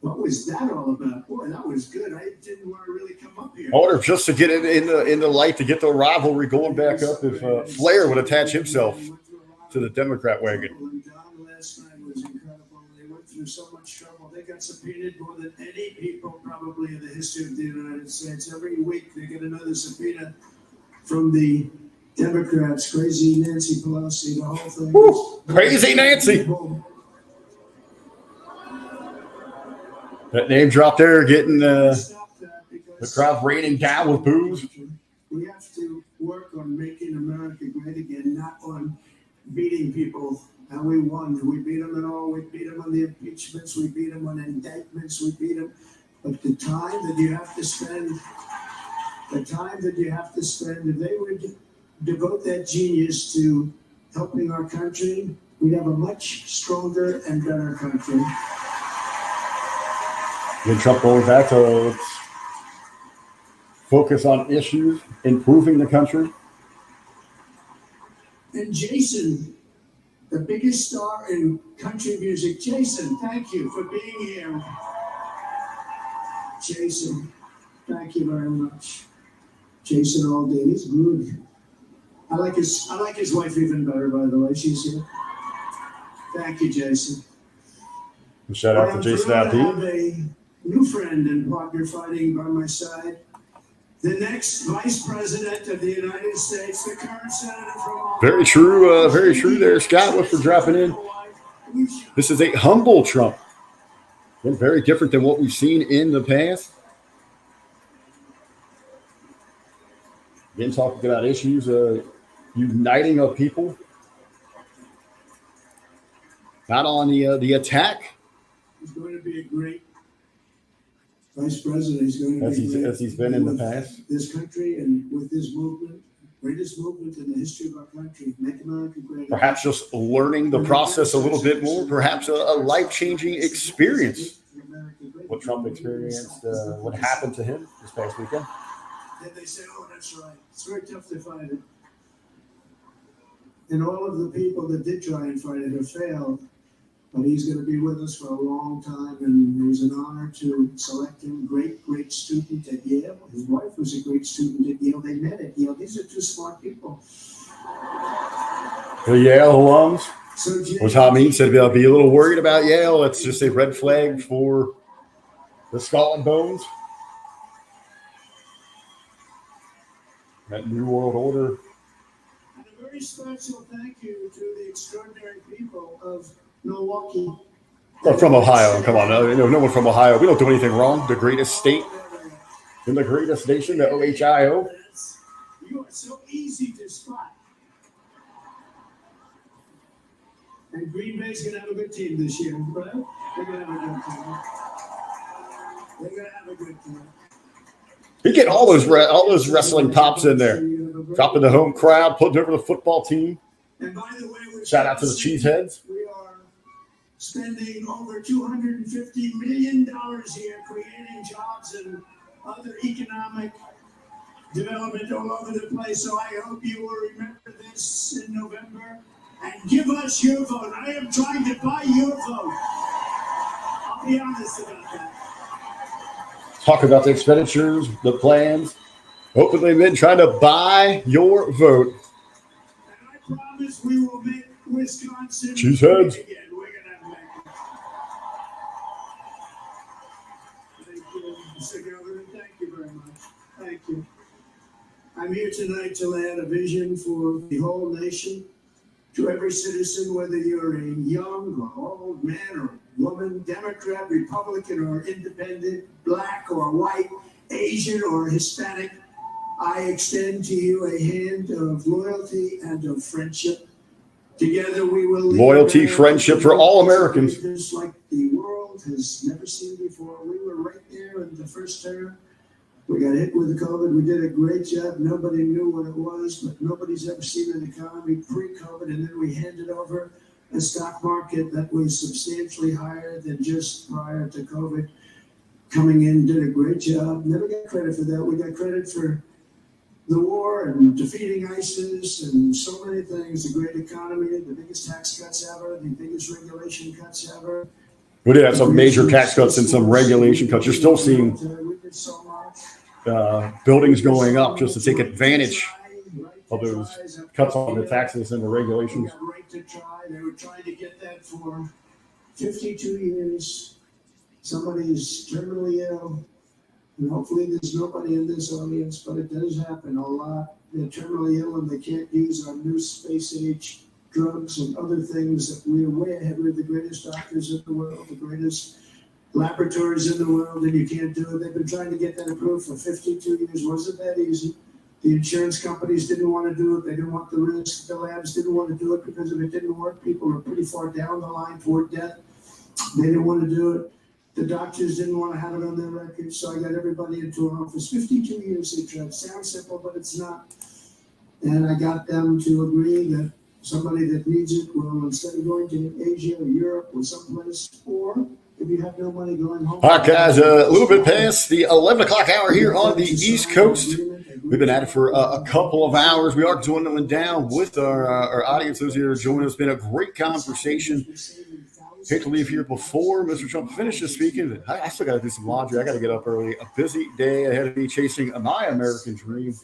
what was that all about? Boy, that was good. I didn't want to really come up here. I wonder if just to get it in the light, to get the rivalry going back up, if Flair would attach himself to the Democrat wagon. And Don last night was incredible. They went through so much trouble. They got subpoenaed more than any people probably in the history of the United States. Every week they get another subpoena from the Democrats, crazy Nancy Pelosi, the whole thing. Woo, crazy Nancy. That name drop there, getting the crowd raining down with boos. We have to work on making America great again, not on beating people. And we won. We beat them in all. We beat them on the impeachments. We beat them on indictments. We beat them. But the time that you have to spend the time that you have to spend, if they would devote that genius to helping our country, we'd have a much stronger and better country. Then Trump going back to let's focus on issues, improving the country. And Jason, the biggest star in country music. Jason, thank you for being here. Jason, thank you very much. Jason all day, he's good. I like his wife even better, by the way. She's here. Thank you, Jason. And shout out to Jason I have Alpine. a new friend and partner fighting by my side. The next Vice President of the United States, the current Senator from Ohio. Very true there, Scott, for dropping in. This is a humble Trump. And very different than what we've seen in the past. Again, talking about issues, uniting of people. Not on the attack. He's going to be a great Vice President. He's going to be as he's been in the past. This country and with this movement, greatest movement in the history of our country, make America great. Perhaps just learning the process a little bit more. Perhaps a life-changing experience. What Trump experienced, what happened to him this past weekend. Then they say, oh, that's right. It's very tough to fight it. And all of the people that did try and fight it have failed. But he's going to be with us for a long time, and it was an honor to select him. Great student at Yale. His wife was a great student at Yale. They met at Yale. These are two smart people. The Yale alums. So Was Hamin said I'll be a little worried about Yale. It's just a red flag for the Skull and Bones. That New World Order. And a very special thank you to the extraordinary people of Milwaukee. Oh, from Ohio. Come on. No one from Ohio. We don't do anything wrong. The greatest state in the greatest nation, the OHIO. You are so easy to spot. And Green Bay's going to have a good team this year, right? They're going to have a good team. They're going to have a good team. You get all those wrestling pops in there. Dropping the home crowd, putting over the football team. And by the way, Shout out to the Cheeseheads. We are spending over $250 million here creating jobs and other economic development all over the place. So I hope you will remember this in November and give us your vote. I am trying to buy your vote. I'll be honest about that. Talk about the expenditures, the plans. Openly been trying to buy your vote. And I promise we will make Wisconsin Cheeseheads. again. We're going to have Thank you, Mr. Governor. Thank you very much. Thank you. I'm here tonight to lay out a vision for the whole nation, to every citizen, whether you're a young or old man or woman, Democrat, Republican, or independent, black or white, Asian or Hispanic. I extend to you a hand of loyalty and of friendship. Together we will lead Loyalty, America friendship for all Americans. Just like the world has never seen before. We were right there in the first term. We got hit with COVID. We did a great job. Nobody knew what it was, but nobody's ever seen an economy pre-COVID. And then we handed over a stock market that was substantially higher than just prior to COVID. Coming in, did a great job. Never got credit for that. We got credit for the war and defeating ISIS and so many things. The great economy, the biggest tax cuts ever, the biggest regulation cuts ever. We did have some major tax cuts and some regulation cuts. You're still seeing We did so much. buildings going up just to take advantage of those cuts on the taxes and the regulations. We got right to try. They were trying to get that for 52 years. Somebody's terminally ill. And hopefully there's nobody in this audience, but it does happen a lot. They're terminally ill and they can't use our new space age drugs and other things that we're way ahead. We're the greatest doctors in the world, the greatest laboratories in the world, and you can't do it. They've been trying to get that approved for 52 years. Wasn't that easy? The insurance companies didn't want to do it. They didn't want the risk. The labs didn't want to do it because if it didn't work, people were pretty far down the line toward death. They didn't want to do it. The doctors didn't want to have it on their record, so I got everybody into an office. 52 years they tried. Sounds simple, but it's not. And I got them to agree that somebody that needs it will, instead of going to Asia or Europe or someplace, or if you have no money going home. All right, guys, a little bit past the 11 o'clock hour here on the East Coast. We've been at it for a couple of hours. We are dwindling down with our audience. Those here joining us. It's been a great conversation. Hate to leave here before Mr. Trump finishes speaking. I still got to do some laundry. I got to get up early. A busy day ahead of me chasing my American dream.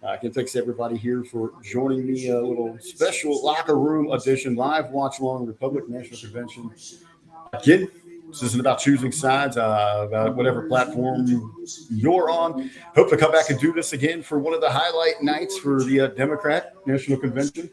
I can thanks everybody here for joining me. A little special locker room edition, live watch along Republic National Convention. Again, this isn't about choosing sides, about whatever platform you're on. Hope to come back and do this again for one of the highlight nights for the Democrat National Convention.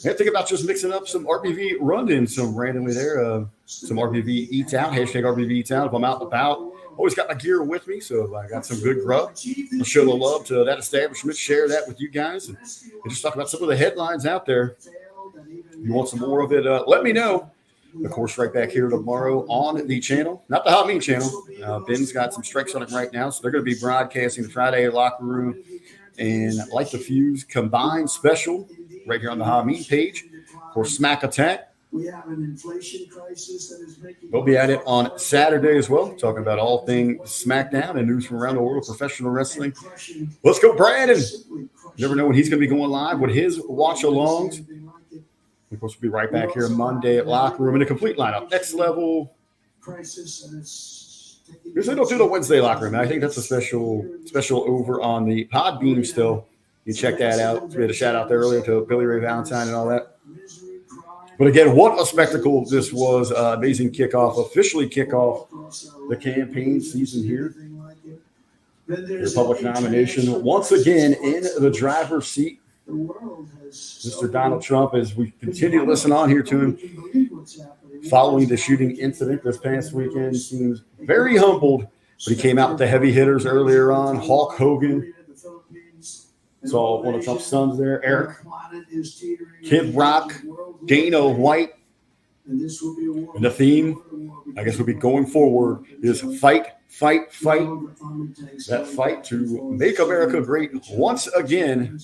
And think about just mixing up some RBV run-in some randomly there. Some RBV eats out, hashtag RBV eats out. If I'm out and about, always got my gear with me, so I got some good grub. I'll show the love to that establishment, share that with you guys, and just talk about some of the headlines out there. If you want some more of it, let me know. Of course, right back here tomorrow on the channel, not the Hamin channel. Ben's got some strikes on it right now, so they're going to be broadcasting the Friday Locker Room and Light the Fuse combined special right here on the Hamin page. Of course, Smack Attack. We have an inflation crisis that is making. They'll be at it on Saturday as well, talking about all things SmackDown and news from around the world of professional wrestling. Let's go, Brandon. You never know when he's going to be going live with his watch-alongs. Of course, we'll be right back here Monday at Locker Room in a complete lineup. Next level. Usually don't do the Wednesday Locker Room. I think that's a special over on the Podbeam still. You check that out. We had a shout out there earlier to Billy Ray Valentine and all that. But again, what a spectacle this was. Amazing kickoff, officially kick off the campaign season here. The Republican nomination once again in the driver's seat. Mr. Donald Trump, as we continue to listen on here to him, following the shooting incident this past weekend, seems very humbled, but he came out with the heavy hitters earlier on. Hulk Hogan, saw one of Trump's sons there, Eric, Kid Rock, Dana White, and the theme, I guess, will be going forward is fight, fight, fight. That fight to make America great once again.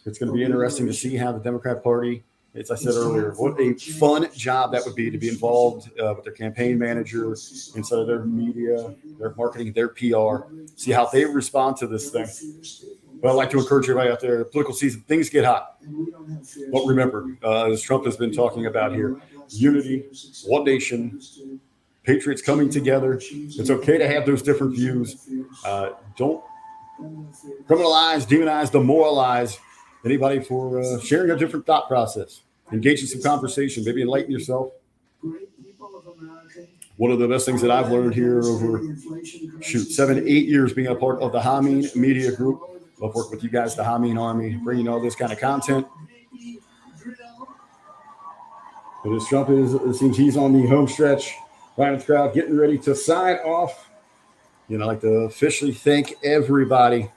It's going to be interesting to see how the Democrat Party, as I said earlier, what a fun job that would be to be involved with their campaign manager, inside of their media, their marketing, their PR, see how they respond to this thing. But I'd like to encourage everybody out there, the political season, things get hot. But remember, as Trump has been talking about here, unity, one nation, patriots coming together. It's okay to have those different views. Don't criminalize, demonize, demoralize anybody for sharing a different thought process. Engage in some conversation, maybe enlighten yourself. One of the best things that I've learned here over, 7-8 years being a part of the Hamin Media Group. Love working with you guys, the Hamin Army, bringing all this kind of content. But as Trump it seems he's on the home stretch, Ryan's crowd getting ready to sign off. I'd like to officially thank everybody.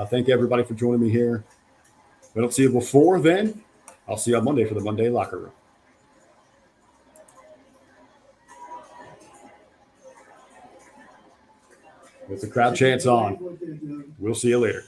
Thank everybody for joining me here. If I don't see you before then, I'll see you on Monday for the Monday Locker Room. With the crowd chants on, we'll see you later.